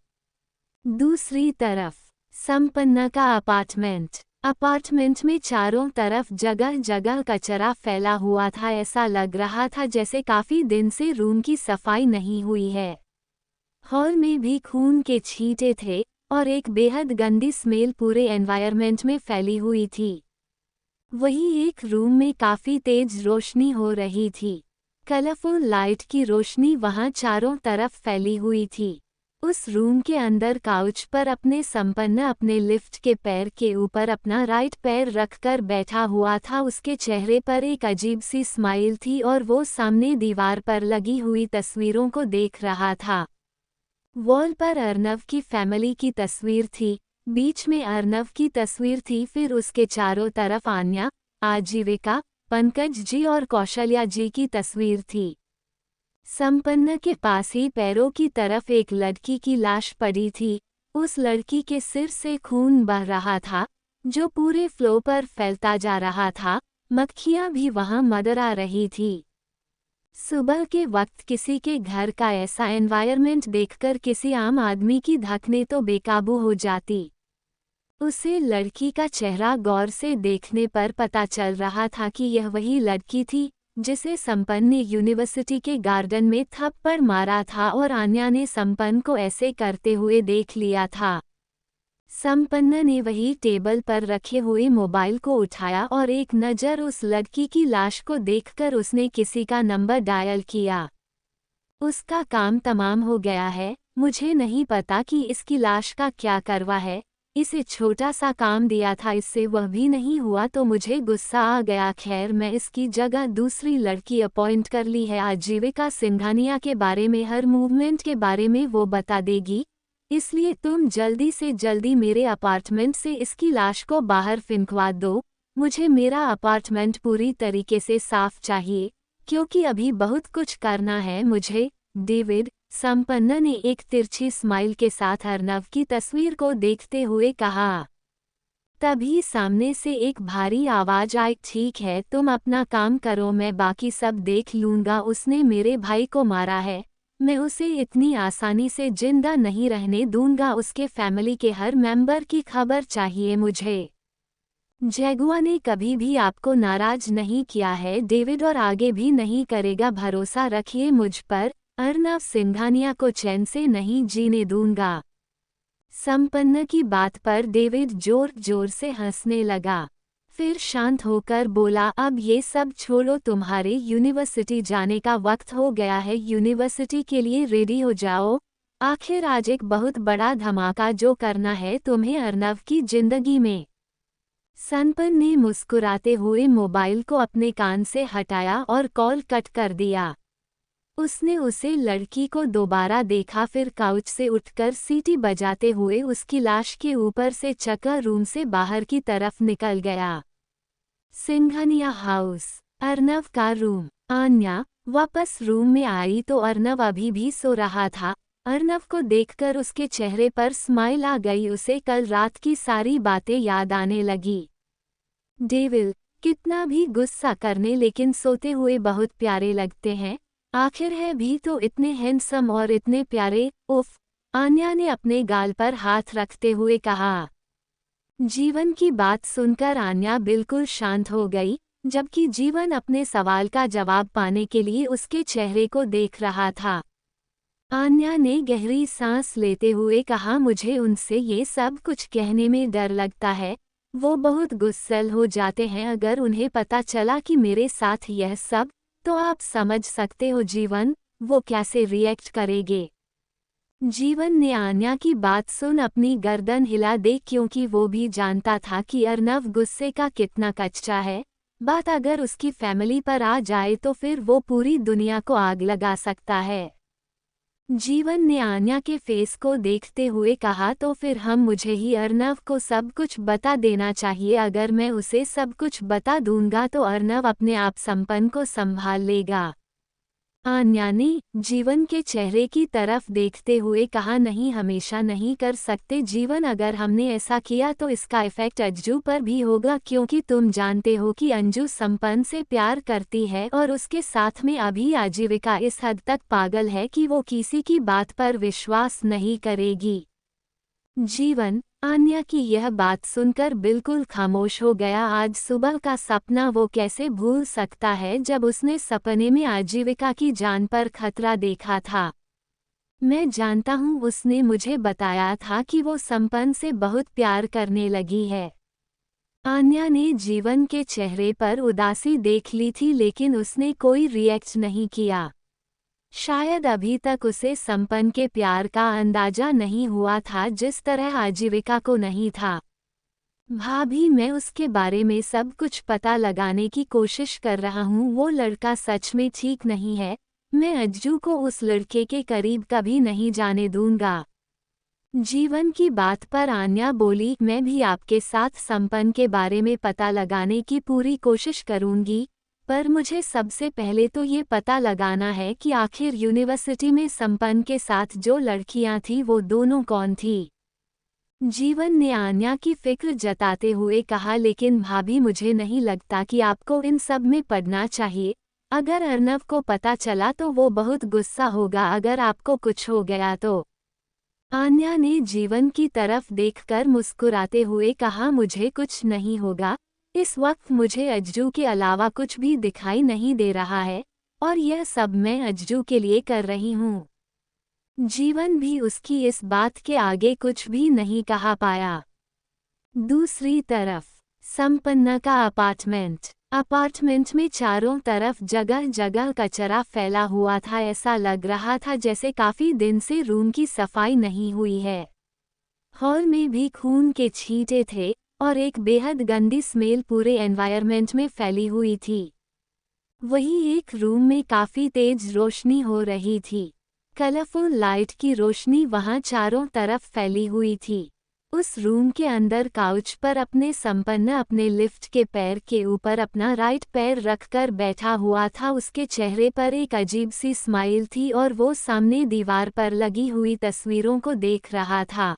दूसरी तरफ संपन्ना का अपार्टमेंट में चारों तरफ जगह जगह कचरा फैला हुआ था। ऐसा लग रहा था जैसे काफी दिन से रूम की सफाई नहीं हुई है। हॉल में भी खून के छींटे थे और एक बेहद गंदी स्मेल पूरे एनवायरनमेंट में फैली हुई थी। वहीं एक रूम में काफी तेज रोशनी हो रही थी। कलरफुल लाइट की रोशनी वहां चारों तरफ फैली हुई थी। उस रूम के अंदर काउच पर अपने संपन्न अपने लिफ्ट के पैर के ऊपर अपना राइट पैर रखकर बैठा हुआ था। उसके चेहरे पर एक अजीब सी स्माइल थी और वो सामने दीवार पर लगी हुई तस्वीरों को देख रहा था। वॉल पर अर्नव की फैमिली की तस्वीर थी, बीच में अर्नव की तस्वीर थी, फिर उसके चारों तरफ आन्या, आजीविका, पंकज जी और कौशल्या जी की तस्वीर थी। संपन्न के पास ही पैरों की तरफ एक लड़की की लाश पड़ी थी। उस लड़की के सिर से खून बह रहा था, जो पूरे फ्लोर पर फैलता जा रहा था। मक्खियां भी वहां मंडरा रही थी। सुबह के वक्त किसी के घर का ऐसा एनवायरनमेंट देखकर किसी आम आदमी की धड़कनें तो बेकाबू हो जाती। उसे लड़की का चेहरा गौर से देखने पर पता चल रहा था कि यह वही लड़की थी जिसे संपन्न ने यूनिवर्सिटी के गार्डन में थप्पड़ मारा था और आन्या ने संपन्न को ऐसे करते हुए देख लिया था। संपन्न ने वही टेबल पर रखे हुए मोबाइल को उठाया और एक नज़र उस लड़की की लाश को देखकर उसने किसी का नंबर डायल किया। उसका काम तमाम हो गया है, मुझे नहीं पता कि इसकी लाश का क्या करवा है। इसे छोटा सा काम दिया था, इससे वह भी नहीं हुआ तो मुझे गुस्सा आ गया। खैर, मैं इसकी जगह दूसरी लड़की अपॉइंट कर ली है। आजीविका सिंघानिया के बारे में, हर मूवमेंट के बारे में वो बता देगी, इसलिए तुम जल्दी से जल्दी मेरे अपार्टमेंट से इसकी लाश को बाहर फेंकवा दो। मुझे मेरा अपार्टमेंट पूरी तरीके से साफ चाहिए, क्योंकि अभी बहुत कुछ करना है मुझे। डेविड, संपन्न ने एक तिरछी स्माइल के साथ अर्नव की तस्वीर को देखते हुए कहा। तभी सामने से एक भारी आवाज आई, ठीक है, तुम अपना काम करो, मैं बाकी सब देख लूंगा। उसने मेरे भाई को मारा है, मैं उसे इतनी आसानी से जिंदा नहीं रहने दूंगा। उसके फैमिली के हर मेंबर की खबर चाहिए मुझे। जैगुआ ने कभी भी आपको नाराज नहीं किया है डेविड, और आगे भी नहीं करेगा। भरोसा रखिए मुझ पर। अर्नव सिंघानिया को चैन से नहीं जीने दूंगा। संपन्न की बात पर डेविड जोर जोर से हंसने लगा, फिर शांत होकर बोला, अब ये सब छोड़ो, तुम्हारे यूनिवर्सिटी जाने का वक्त हो गया है। यूनिवर्सिटी के लिए रेडी हो जाओ। आखिर आज एक बहुत बड़ा धमाका जो करना है तुम्हें अर्नव की जिंदगी में। संपन्न ने मुस्कुराते हुए मोबाइल को अपने कान से हटाया और कॉल कट कर दिया। उसने उसे लड़की को दोबारा देखा, फिर काउच से उठकर सीटी बजाते हुए उसकी लाश के ऊपर से चकर रूम से बाहर की तरफ निकल गया। सिंघानिया हाउस, अर्नव का रूम। आन्या वापस रूम में आई तो अर्नव अभी भी सो रहा था। अर्नव को देखकर उसके चेहरे पर स्माइल आ गई। उसे कल रात की सारी बातें याद आने लगी। डेविल, कितना भी गुस्सा करने लेकिन सोते हुए बहुत प्यारे लगते हैं। आखिर है भी तो इतने हैंडसम और इतने प्यारे। उफ, आन्या ने अपने गाल पर हाथ रखते हुए कहा। जीवन की बात सुनकर आन्या बिल्कुल शांत हो गई, जबकि जीवन अपने सवाल का जवाब पाने के लिए उसके चेहरे को देख रहा था। आन्या ने गहरी सांस लेते हुए कहा, मुझे उनसे ये सब कुछ कहने में डर लगता है। वो बहुत गुस्सैल हो जाते हैं। अगर उन्हें पता चला कि मेरे साथ यह सब, तो आप समझ सकते हो जीवन, वो कैसे रिएक्ट करेंगे। जीवन ने आन्या की बात सुन अपनी गर्दन हिला दे, क्योंकि वो भी जानता था कि अर्नव गुस्से का कितना कच्चा है। बात अगर उसकी फैमिली पर आ जाए तो फिर वो पूरी दुनिया को आग लगा सकता है। जीवन ने आन्या के फेस को देखते हुए कहा, तो फिर हम मुझे ही अर्नव को सब कुछ बता देना चाहिए। अगर मैं उसे सब कुछ बता दूंगा तो अर्नव अपने आप संपन्न को संभाल लेगा। आन्या ने जीवन के चेहरे की तरफ देखते हुए कहा, नहीं, हमेशा नहीं कर सकते जीवन। अगर हमने ऐसा किया तो इसका इफेक्ट अंजू पर भी होगा, क्योंकि तुम जानते हो कि अंजू संपन्न से प्यार करती है और उसके साथ में अभी आजीविका इस हद तक पागल है कि वो किसी की बात पर विश्वास नहीं करेगी। जीवन आन्या की यह बात सुनकर बिल्कुल खामोश हो गया। आज सुबह का सपना वो कैसे भूल सकता है जब उसने सपने में आजीविका की जान पर खतरा देखा था। मैं जानता हूँ, उसने मुझे बताया था कि वो संपन्न से बहुत प्यार करने लगी है। आन्या ने जीवन के चेहरे पर उदासी देख ली थी, लेकिन उसने कोई रिएक्ट नहीं किया। शायद अभी तक उसे संपन्न के प्यार का अंदाजा नहीं हुआ था, जिस तरह आजीविका को नहीं था। भाभी, मैं उसके बारे में सब कुछ पता लगाने की कोशिश कर रहा हूँ। वो लड़का सच में ठीक नहीं है। मैं अंजू को उस लड़के के करीब कभी नहीं जाने दूंगा। जीवन की बात पर आन्या बोली, मैं भी आपके साथ संपन्न के बारे में पता लगाने की पूरी कोशिश करूंगी, पर मुझे सबसे पहले तो ये पता लगाना है कि आखिर यूनिवर्सिटी में संपन्न के साथ जो लड़कियां थीं वो दोनों कौन थी। जीवन ने आन्या की फिक्र जताते हुए कहा, लेकिन भाभी, मुझे नहीं लगता कि आपको इन सब में पड़ना चाहिए। अगर अर्नव को पता चला तो वो बहुत गुस्सा होगा अगर आपको कुछ हो गया तो। आन्या ने जीवन की तरफ देखकर मुस्कुराते हुए कहा, मुझे कुछ नहीं होगा। इस वक्त मुझे अज्जू के अलावा कुछ भी दिखाई नहीं दे रहा है और यह सब मैं अज्जू के लिए कर रही हूँ। जीवन भी उसकी इस बात के आगे कुछ भी नहीं कहा पाया। दूसरी तरफ संपन्ना का अपार्टमेंट में चारों तरफ जगह जगह कचरा फैला हुआ था। ऐसा लग रहा था जैसे काफी दिन से रूम की सफाई नहीं हुई है। हॉल में भी खून के छींटे थे और एक बेहद गंदी स्मेल पूरे एनवायरनमेंट में फैली हुई थी। वहीं एक रूम में काफी तेज रोशनी हो रही थी। कलरफुल लाइट की रोशनी वहां चारों तरफ फैली हुई थी। उस रूम के अंदर काउच पर अपने संपन्न अपने लिफ्ट के पैर के ऊपर अपना राइट पैर रखकर बैठा हुआ था। उसके चेहरे पर एक अजीब सी स्माइल थी और वो सामने दीवार पर लगी हुई तस्वीरों को देख रहा था।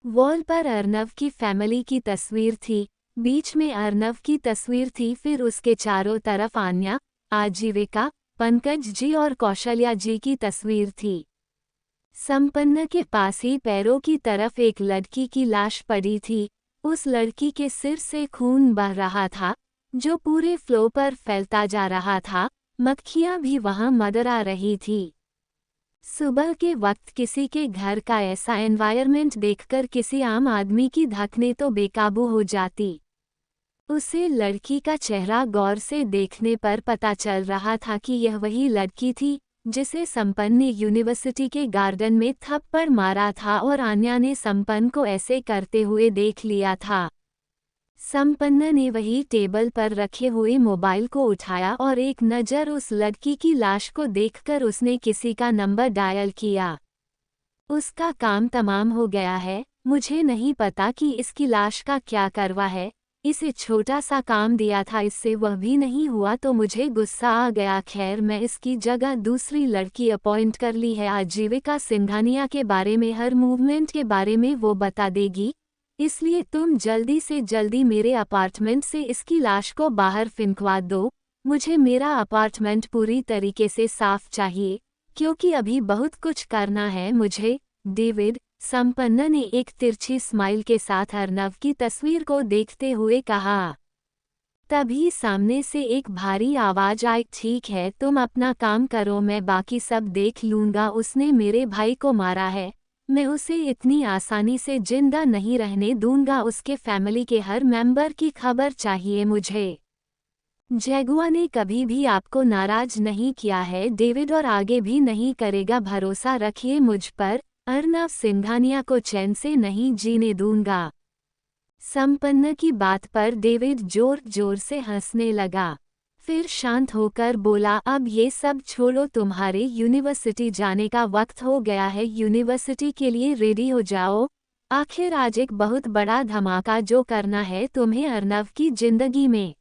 वॉल पर अर्नव की फैमिली की तस्वीर थी, बीच में अर्नव की तस्वीर थी, फिर उसके चारों तरफ आन्या, आजीविका, पंकज जी और कौशल्या जी की तस्वीर थी। संपन्न के पास ही पैरों की तरफ एक लड़की की लाश पड़ी थी। उस लड़की के सिर से खून बह रहा था जो पूरे फ्लोर पर फैलता जा रहा था। मक्खियां भी वहां मंडरा रही थी। सुबह के वक्त किसी के घर का ऐसा एनवायरनमेंट देखकर किसी आम आदमी की धड़कनें तो बेकाबू हो जाती। उसे लड़की का चेहरा गौर से देखने पर पता चल रहा था कि यह वही लड़की थी जिसे संपन्न ने यूनिवर्सिटी के गार्डन में थप्पड़ मारा था और आन्या ने संपन्न को ऐसे करते हुए देख लिया था। संपन्न ने वही टेबल पर रखे हुए मोबाइल को उठाया और एक नज़र उस लड़की की लाश को देखकर उसने किसी का नंबर डायल किया। उसका काम तमाम हो गया है। मुझे नहीं पता कि इसकी लाश का क्या करवा है। इसे छोटा सा काम दिया था, इससे वह भी नहीं हुआ तो मुझे गुस्सा आ गया। खैर, मैं इसकी जगह दूसरी लड़की अपॉइंट कर ली है। आजीविका सिंघानिया के बारे में, हर मूवमेंट के बारे में वो बता देगी, इसलिए तुम जल्दी से जल्दी मेरे अपार्टमेंट से इसकी लाश को बाहर फेंकवा दो। मुझे मेरा अपार्टमेंट पूरी तरीके से साफ चाहिए क्योंकि अभी बहुत कुछ करना है मुझे। डेविड, संपन्न ने एक तिरछी स्माइल के साथ अर्नव की तस्वीर को देखते हुए कहा। तभी सामने से एक भारी आवाज आई, ठीक है तुम अपना काम करो, मैं बाकी सब देख लूंगा। उसने मेरे भाई को मारा है, मैं उसे इतनी आसानी से जिंदा नहीं रहने दूंगा। उसके फैमिली के हर मेंबर की खबर चाहिए मुझे। जैगुआ ने कभी भी आपको नाराज नहीं किया है डेविड, और आगे भी नहीं करेगा। भरोसा रखिए मुझ पर। अर्नव सिंघानिया को चैन से नहीं जीने दूंगा। संपन्न की बात पर डेविड जोर जोर से हंसने लगा, फिर शांत होकर बोला, अब ये सब छोड़ो, तुम्हारे यूनिवर्सिटी जाने का वक्त हो गया है। यूनिवर्सिटी के लिए रेडी हो जाओ। आखिर आज एक बहुत बड़ा धमाका जो करना है तुम्हें अर्नव की जिंदगी में।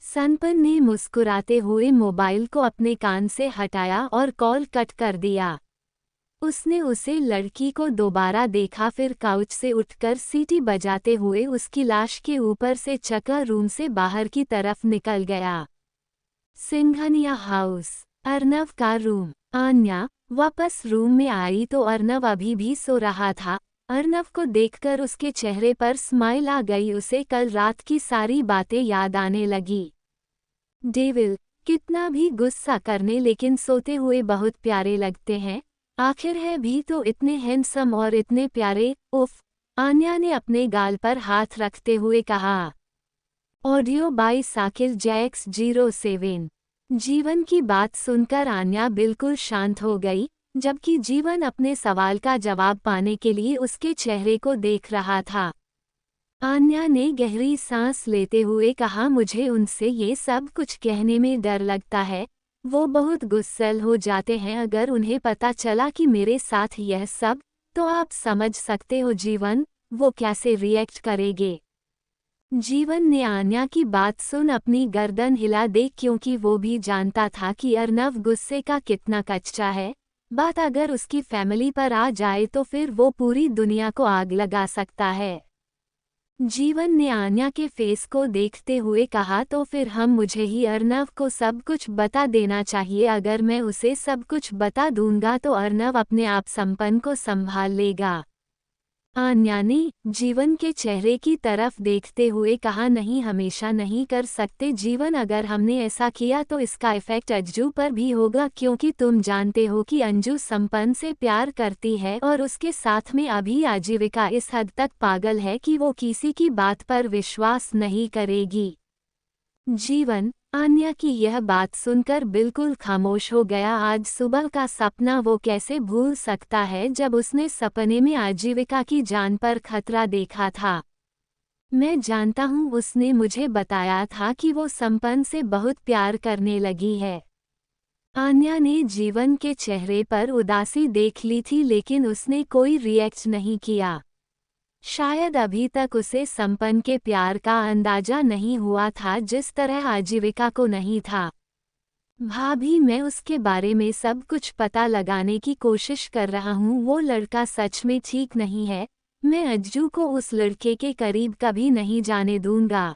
संपन्न ने मुस्कुराते हुए मोबाइल को अपने कान से हटाया और कॉल कट कर दिया। उसने उसे लड़की को दोबारा देखा, फिर काउच से उठकर सीटी बजाते हुए उसकी लाश के ऊपर से चकर रूम से बाहर की तरफ निकल गया। सिंघानिया हाउस, अर्नव का रूम। आन्या वापस रूम में आई तो अर्नव अभी भी सो रहा था। अर्नव को देखकर उसके चेहरे पर स्माइल आ गई। उसे कल रात की सारी बातें याद आने लगी। डेविल, कितना भी गुस्सा करने लेकिन सोते हुए बहुत प्यारे लगते हैं। आखिर है भी तो इतने हैंडसम और इतने प्यारे। उफ, आन्या ने अपने गाल पर हाथ रखते हुए कहा। Audio by Sakir Jacks 07। जीवन की बात सुनकर आन्या बिल्कुल शांत हो गई, जबकि जीवन अपने सवाल का जवाब पाने के लिए उसके चेहरे को देख रहा था। आन्या ने गहरी सांस लेते हुए कहा, मुझे उनसे ये सब कुछ कहने में डर लगता है। वो बहुत गुस्सैल हो जाते हैं अगर उन्हें पता चला कि मेरे साथ यह सब, तो आप समझ सकते हो जीवन, वो कैसे रिएक्ट करेंगे। जीवन ने आन्या की बात सुन अपनी गर्दन हिला दी, क्योंकि वो भी जानता था कि अर्नव गुस्से का कितना कच्चा है। बात अगर उसकी फैमिली पर आ जाए तो फिर वो पूरी दुनिया को आग लगा सकता है। जीवन ने आन्या के फेस को देखते हुए कहा, तो फिर मुझे ही अर्नव को सब कुछ बता देना चाहिए। अगर मैं उसे सब कुछ बता दूंगा तो अर्नव अपने आप संपन्न को संभाल लेगा। आन्या ने जीवन के चेहरे की तरफ देखते हुए कहा, नहीं, हमेशा नहीं कर सकते जीवन। अगर हमने ऐसा किया तो इसका इफेक्ट अंजू पर भी होगा, क्योंकि तुम जानते हो कि अंजू संपन्न से प्यार करती है और उसके साथ में अभी आजीविका इस हद तक पागल है कि वो किसी की बात पर विश्वास नहीं करेगी। जीवन आन्या की यह बात सुनकर बिल्कुल खामोश हो गया। आज सुबह का सपना वो कैसे भूल सकता है जब उसने सपने में आजीविका की जान पर खतरा देखा था। मैं जानता हूँ, उसने मुझे बताया था कि वो संपन्न से बहुत प्यार करने लगी है। आन्या ने जीवन के चेहरे पर उदासी देख ली थी, लेकिन उसने कोई रिएक्ट नहीं किया। शायद अभी तक उसे संपन्न के प्यार का अंदाजा नहीं हुआ था, जिस तरह आजीविका को नहीं था। भाभी, मैं उसके बारे में सब कुछ पता लगाने की कोशिश कर रहा हूँ। वो लड़का सच में ठीक नहीं है। मैं अंजू को उस लड़के के करीब कभी नहीं जाने दूंगा।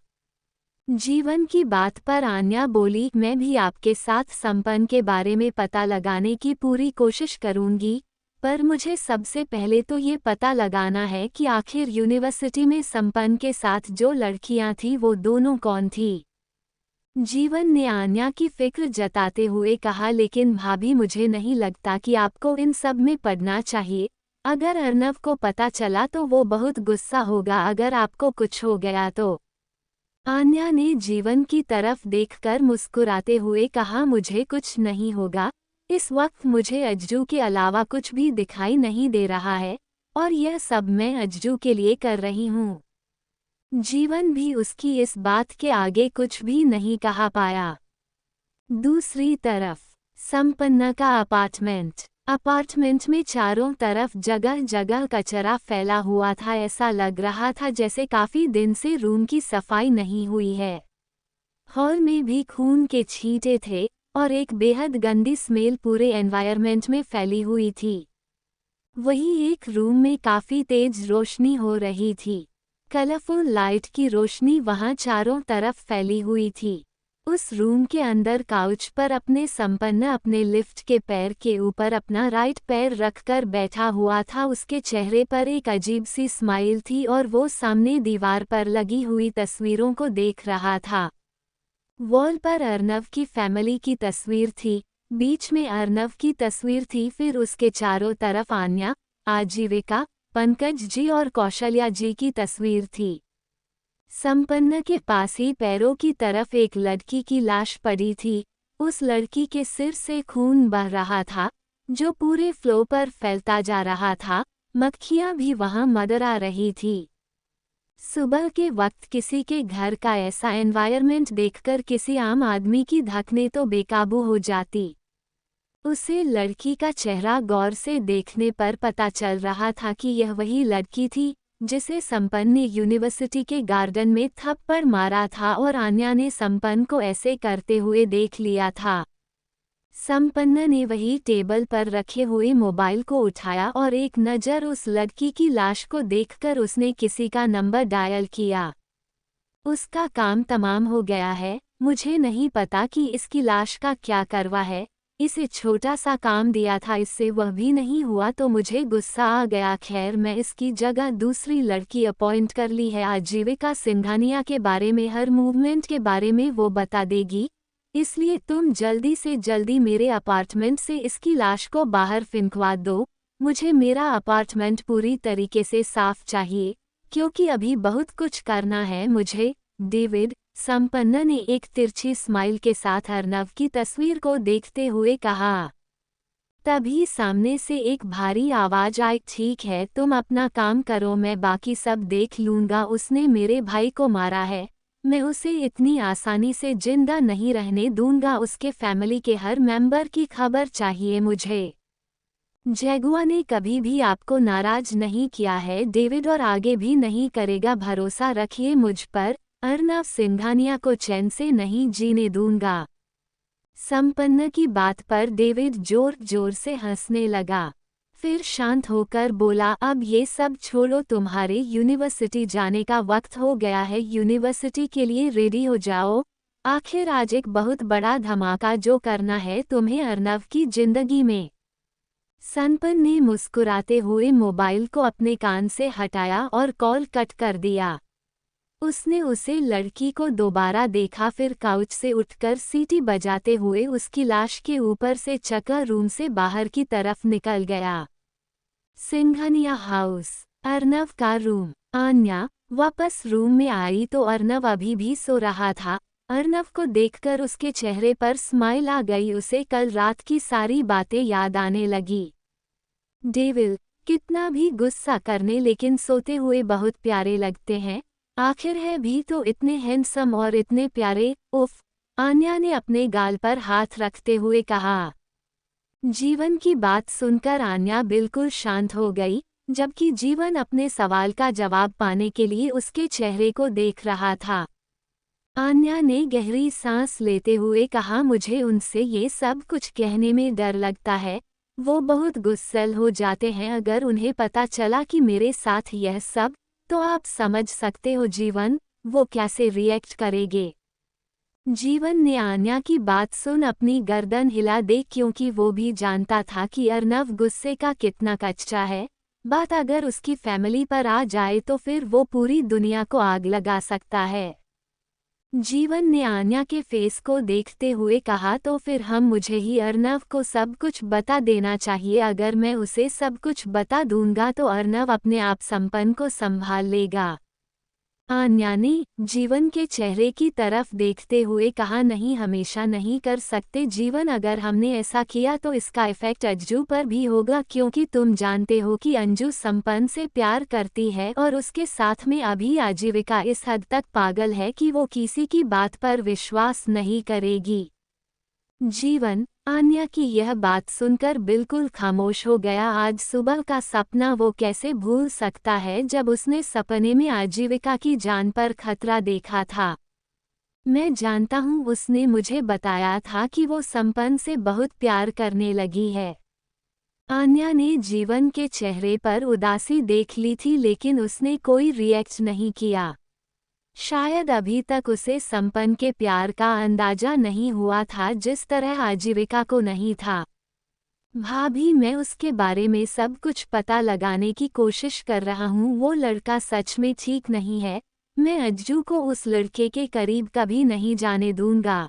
जीवन की बात पर आन्या बोली, मैं भी आपके साथ संपन्न के बारे में पता लगाने की पूरी कोशिश करूंगी, पर मुझे सबसे पहले तो ये पता लगाना है कि आखिर यूनिवर्सिटी में संपन्न के साथ जो लड़कियां थी वो दोनों कौन थी। जीवन ने आन्या की फिक्र जताते हुए कहा, लेकिन भाभी, मुझे नहीं लगता कि आपको इन सब में पड़ना चाहिए। अगर अर्नव को पता चला तो वो बहुत गुस्सा होगा। अगर आपको कुछ हो गया तो। आन्या ने जीवन की तरफ देखकर मुस्कुराते हुए कहा, मुझे कुछ नहीं होगा। इस वक्त मुझे अंजू के अलावा कुछ भी दिखाई नहीं दे रहा है, और यह सब मैं अंजू के लिए कर रही हूँ। जीवन भी उसकी इस बात के आगे कुछ भी नहीं कहा पाया। दूसरी तरफ संपन्ना का अपार्टमेंट में चारों तरफ जगह जगह कचरा फैला हुआ था। ऐसा लग रहा था जैसे काफी दिन से रूम की सफाई नहीं हुई है। हॉल में भी खून के छींटे थे और एक बेहद गंदी स्मेल पूरे एनवायरनमेंट में फैली हुई थी। वहीं एक रूम में काफी तेज रोशनी हो रही थी। कलरफुल लाइट की रोशनी वहां चारों तरफ फैली हुई थी। उस रूम के अंदर काउच पर अपने संपन्न अपने लिफ्ट के पैर के ऊपर अपना राइट पैर रखकर बैठा हुआ था। उसके चेहरे पर एक अजीब सी स्माइल थी और वो सामने दीवार पर लगी हुई तस्वीरों को देख रहा था। वॉल पर अर्नव की फैमिली की तस्वीर थी, बीच में अर्नव की तस्वीर थी, फिर उसके चारों तरफ आन्या, आजीविका, पंकज जी और कौशल्या जी की तस्वीर थी। संपन्न के पास ही पैरों की तरफ एक लड़की की लाश पड़ी थी। उस लड़की के सिर से खून बह रहा था, जो पूरे फ्लोर पर फैलता जा रहा था। मक्खियां भी वहां मदरा रही थी। सुबह के वक्त किसी के घर का ऐसा एनवायरनमेंट देखकर किसी आम आदमी की धड़कनें तो बेकाबू हो जाती। उसे लड़की का चेहरा गौर से देखने पर पता चल रहा था कि यह वही लड़की थी जिसे संपन्न ने यूनिवर्सिटी के गार्डन में थप्पड़ मारा था और आन्या ने संपन्न को ऐसे करते हुए देख लिया था। संपन्न ने वही टेबल पर रखे हुए मोबाइल को उठाया और एक नज़र उस लड़की की लाश को देखकर उसने किसी का नंबर डायल किया। उसका काम तमाम हो गया है। मुझे नहीं पता कि इसकी लाश का क्या करवा है। इसे छोटा सा काम दिया था, इससे वह भी नहीं हुआ तो मुझे गुस्सा आ गया। खैर, मैं इसकी जगह दूसरी लड़की अपॉइंट कर ली है। आजीविका सिंघानिया के बारे में, हर मूवमेंट के बारे में वो बता देगी, इसलिए तुम जल्दी से जल्दी मेरे अपार्टमेंट से इसकी लाश को बाहर फेंकवा दो। मुझे मेरा अपार्टमेंट पूरी तरीके से साफ चाहिए, क्योंकि अभी बहुत कुछ करना है मुझे। डेविड, संपन्न ने एक तिरछी स्माइल के साथ अर्नव की तस्वीर को देखते हुए कहा। तभी सामने से एक भारी आवाज आई, ठीक है, तुम अपना काम करो, मैं बाकी सब देख लूंगा। उसने मेरे भाई को मारा है, मैं उसे इतनी आसानी से जिंदा नहीं रहने दूंगा। उसके फैमिली के हर मेंबर की खबर चाहिए मुझे। जैगुआ ने कभी भी आपको नाराज नहीं किया है डेविड, और आगे भी नहीं करेगा। भरोसा रखिए मुझ पर। अर्नव सिंघानिया को चैन से नहीं जीने दूंगा। संपन्न की बात पर डेविड जोर जोर से हंसने लगा। फिर शांत होकर बोला, अब ये सब छोड़ो, तुम्हारे यूनिवर्सिटी जाने का वक्त हो गया है, यूनिवर्सिटी के लिए रेडी हो जाओ। आखिर आज एक बहुत बड़ा धमाका जो करना है तुम्हें अर्नव की जिंदगी में। सनपन ने मुस्कुराते हुए मोबाइल को अपने कान से हटाया और कॉल कट कर दिया। उसने उसे लड़की को दोबारा देखा, फिर काउच से उठकर सीटी बजाते हुए उसकी लाश के ऊपर से चका रूम से बाहर की तरफ निकल गया। सिंघनिया हाउस, अर्नव का रूम। आन्या वापस रूम में आई तो अर्नव अभी भी सो रहा था। अर्नव को देखकर उसके चेहरे पर स्माइल आ गई। उसे कल रात की सारी बातें याद आने लगी। डेविल, कितना भी गुस्सा करने लेकिन सोते हुए बहुत प्यारे लगते हैं। आखिर है भी तो इतने हैंडसम और इतने प्यारे। उफ, आन्या ने अपने गाल पर हाथ रखते हुए कहा। जीवन की बात सुनकर आन्या बिल्कुल शांत हो गई, जबकि जीवन अपने सवाल का जवाब पाने के लिए उसके चेहरे को देख रहा था। आन्या ने गहरी सांस लेते हुए कहा, मुझे उनसे ये सब कुछ कहने में डर लगता है। वो बहुत गुस्सैल हो जाते हैं। अगर उन्हें पता चला कि मेरे साथ यह सब, तो आप समझ सकते हो जीवन, वो कैसे रिएक्ट करेंगे। जीवन ने आन्या की बात सुन अपनी गर्दन हिला दी, क्योंकि वो भी जानता था कि अर्नव गुस्से का कितना कच्चा है। बात अगर उसकी फैमिली पर आ जाए तो फिर वो पूरी दुनिया को आग लगा सकता है। जीवन ने आन्या के फेस को देखते हुए कहा, तो फिर मुझे ही अर्नव को सब कुछ बता देना चाहिए। अगर मैं उसे सब कुछ बता दूंगा तो अर्नव अपने आप संपन्न को संभाल लेगा। आन्या ने जीवन के चेहरे की तरफ देखते हुए कहा, नहीं, हमेशा नहीं कर सकते जीवन। अगर हमने ऐसा किया तो इसका इफेक्ट अंजू पर भी होगा, क्योंकि तुम जानते हो कि अंजू संपन्न से प्यार करती है और उसके साथ में अभी आजीविका इस हद तक पागल है कि वो किसी की बात पर विश्वास नहीं करेगी। जीवन आन्या की यह बात सुनकर बिल्कुल खामोश हो गया। आज सुबह का सपना वो कैसे भूल सकता है जब उसने सपने में आजीविका की जान पर खतरा देखा था। मैं जानता हूँ, उसने मुझे बताया था कि वो संपन्न से बहुत प्यार करने लगी है। आन्या ने जीवन के चेहरे पर उदासी देख ली थी, लेकिन उसने कोई रिएक्ट नहीं किया। शायद अभी तक उसे संपन्न के प्यार का अंदाजा नहीं हुआ था, जिस तरह आजीविका को नहीं था। भाभी, मैं उसके बारे में सब कुछ पता लगाने की कोशिश कर रहा हूँ। वो लड़का सच में ठीक नहीं है। मैं अंजू को उस लड़के के करीब कभी नहीं जाने दूंगा।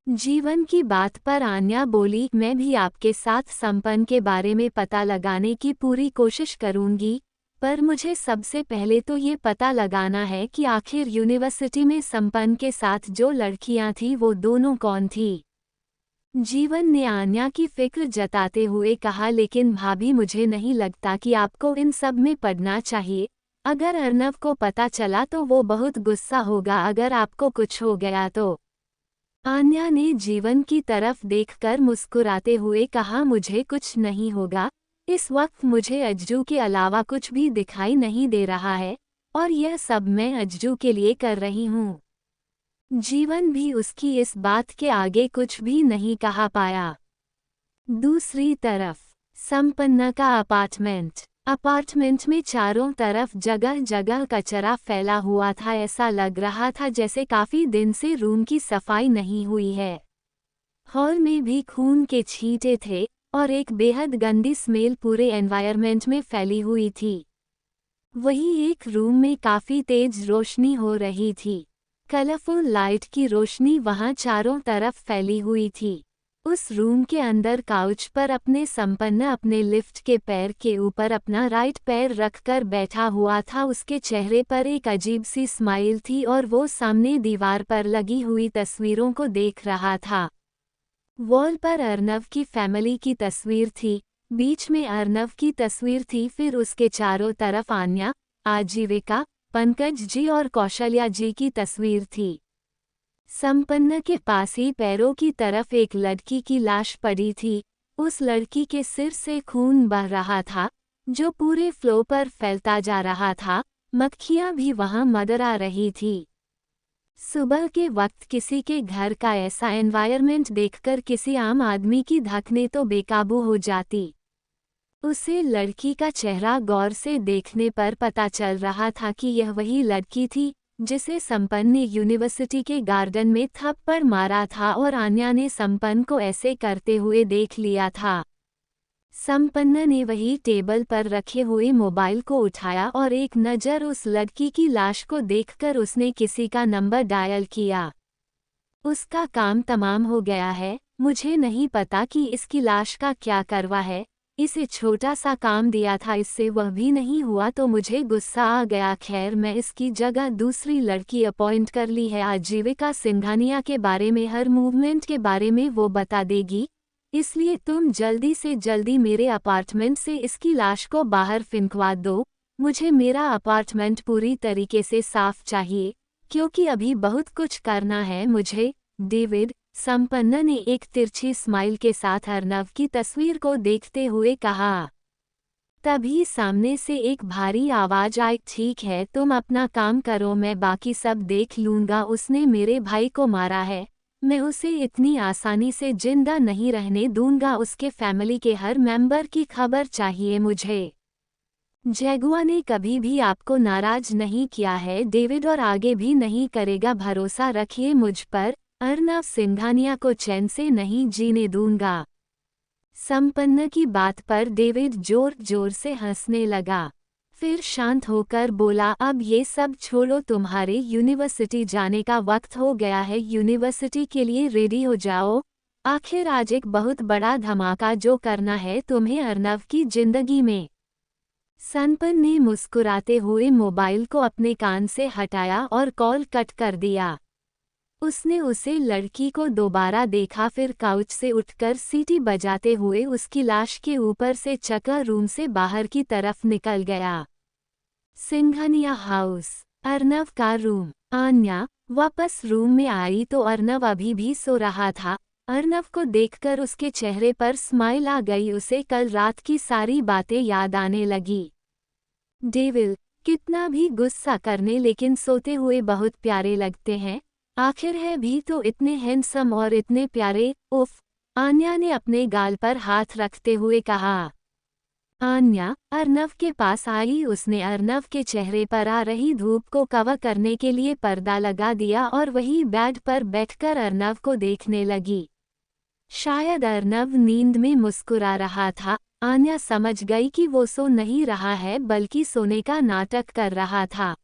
जीवन की बात पर आन्या बोली, मैं भी आपके साथ संपन्न के बारे में पता लगाने की पूरी कोशिश करूंगी, पर मुझे सबसे पहले तो ये पता लगाना है कि आखिर यूनिवर्सिटी में संपन्न के साथ जो लड़कियां थी वो दोनों कौन थी। जीवन ने आन्या की फिक्र जताते हुए कहा, लेकिन भाभी, मुझे नहीं लगता कि आपको इन सब में पड़ना चाहिए। अगर अर्नव को पता चला तो वो बहुत गुस्सा होगा। अगर आपको कुछ हो गया तो। आन्या ने जीवन की तरफ देखकर मुस्कुराते हुए कहा, मुझे कुछ नहीं होगा। इस वक्त मुझे अंजू के अलावा कुछ भी दिखाई नहीं दे रहा है, और यह सब मैं अंजू के लिए कर रही हूँ। जीवन भी उसकी इस बात के आगे कुछ भी नहीं कहा पाया। दूसरी तरफ संपन्ना का अपार्टमेंट में चारों तरफ जगह जगह कचरा फैला हुआ था। ऐसा लग रहा था जैसे काफी दिन से रूम की सफाई नहीं हुई है। हॉल में भी खून के छींटे थे और एक बेहद गंदी स्मेल पूरे एनवायरनमेंट में फैली हुई थी। वहीं एक रूम में काफी तेज रोशनी हो रही थी। कलरफुल लाइट की रोशनी वहां चारों तरफ फैली हुई थी। उस रूम के अंदर काउच पर अपने संपन्न अपने लिफ्ट के पैर के ऊपर अपना राइट पैर रखकर बैठा हुआ था। उसके चेहरे पर एक अजीब सी स्माइल थी और वो सामने दीवार पर लगी हुई तस्वीरों को देख रहा था। वॉल पर अर्नव की फैमिली की तस्वीर थी, बीच में अर्नव की तस्वीर थी, फिर उसके चारों तरफ आन्या, आजीविका, पंकज जी और कौशल्या जी की तस्वीर थी। संपन्न के पास ही पैरों की तरफ एक लड़की की लाश पड़ी थी। उस लड़की के सिर से खून बह रहा था, जो पूरे फ्लोर पर फैलता जा रहा था। मक्खियां भी वहां मदरा रही थी। सुबह के वक्त किसी के घर का ऐसा एनवायरनमेंट देखकर किसी आम आदमी की धड़कनें तो बेकाबू हो जाती। उसे लड़की का चेहरा गौर से देखने पर पता चल रहा था कि यह वही लड़की थी जिसे संपन्न ने यूनिवर्सिटी के गार्डन में थप्पड़ मारा था और आन्या ने संपन्न को ऐसे करते हुए देख लिया था। संपन्न ने वही टेबल पर रखे हुए मोबाइल को उठाया और एक नज़र उस लड़की की लाश को देखकर उसने किसी का नंबर डायल किया। उसका काम तमाम हो गया है, मुझे नहीं पता कि इसकी लाश का क्या करवा है। इसे छोटा सा काम दिया था, इससे वह भी नहीं हुआ तो मुझे गुस्सा आ गया। खैर, मैं इसकी जगह दूसरी लड़की अपॉइंट कर ली है। आजीविका सिंघानिया के बारे में, हर मूवमेंट के बारे में वो बता देगी, इसलिए तुम जल्दी से जल्दी मेरे अपार्टमेंट से इसकी लाश को बाहर फेंकवा दो। मुझे मेरा अपार्टमेंट पूरी तरीके से साफ चाहिए, क्योंकि अभी बहुत कुछ करना है मुझे। डेविड, संपन्न ने एक तिरछी स्माइल के साथ अर्नव की तस्वीर को देखते हुए कहा। तभी सामने से एक भारी आवाज आई, ठीक है तुम अपना काम करो, मैं बाकी सब देख लूंगा। उसने मेरे भाई को मारा है, मैं उसे इतनी आसानी से जिंदा नहीं रहने दूंगा। उसके फैमिली के हर मेंबर की खबर चाहिए मुझे। जैगुआ ने कभी भी आपको नाराज नहीं किया है डेविड, और आगे भी नहीं करेगा। भरोसा रखिए मुझ पर। अर्नव सिंघानिया को चैन से नहीं जीने दूंगा। संपन्न की बात पर डेविड जोर जोर से हंसने लगा। फिर शांत होकर बोला, अब ये सब छोड़ो, तुम्हारे यूनिवर्सिटी जाने का वक्त हो गया है। यूनिवर्सिटी के लिए रेडी हो जाओ। आखिर आज एक बहुत बड़ा धमाका जो करना है तुम्हें अर्नव की जिंदगी में। संपन्न ने मुस्कुराते हुए मोबाइल को अपने कान से हटाया और कॉल कट कर दिया। उसने उसे लड़की को दोबारा देखा, फिर काउच से उठकर सीटी बजाते हुए उसकी लाश के ऊपर से चकर रूम से बाहर की तरफ निकल गया। सिंघानिया हाउस, अर्नव का रूम। आन्या वापस रूम में आई तो अर्नव अभी भी सो रहा था। अर्नव को देखकर उसके चेहरे पर स्माइल आ गई। उसे कल रात की सारी बातें याद आने लगी। डेविड, कितना भी गुस्सा करने लेकिन सोते हुए बहुत प्यारे लगते हैं। आखिर है भी तो इतने हैंडसम और इतने प्यारे। उफ, आन्या ने अपने गाल पर हाथ रखते हुए कहा। आन्या अर्नव के पास आई। उसने अर्नव के चेहरे पर आ रही धूप को कवर करने के लिए पर्दा लगा दिया और वही बेड पर बैठकर अर्नव को देखने लगी। शायद अर्नव नींद में मुस्कुरा रहा था। आन्या समझ गई कि वो सो नहीं रहा है बल्कि सोने का नाटक कर रहा था।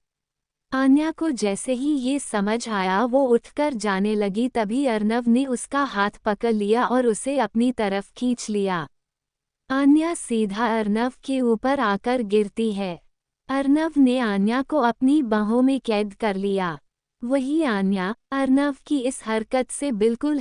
आन्या को जैसे ही ये समझ आया वो उठकर जाने लगी, तभी अर्नव ने उसका हाथ पकड़ लिया और उसे अपनी तरफ खींच लिया। आन्या सीधा अर्नव के ऊपर आकर गिरती है। अर्नव ने आन्या को अपनी बाहों में कैद कर लिया। वही आन्या अर्नव की इस हरकत से बिल्कुल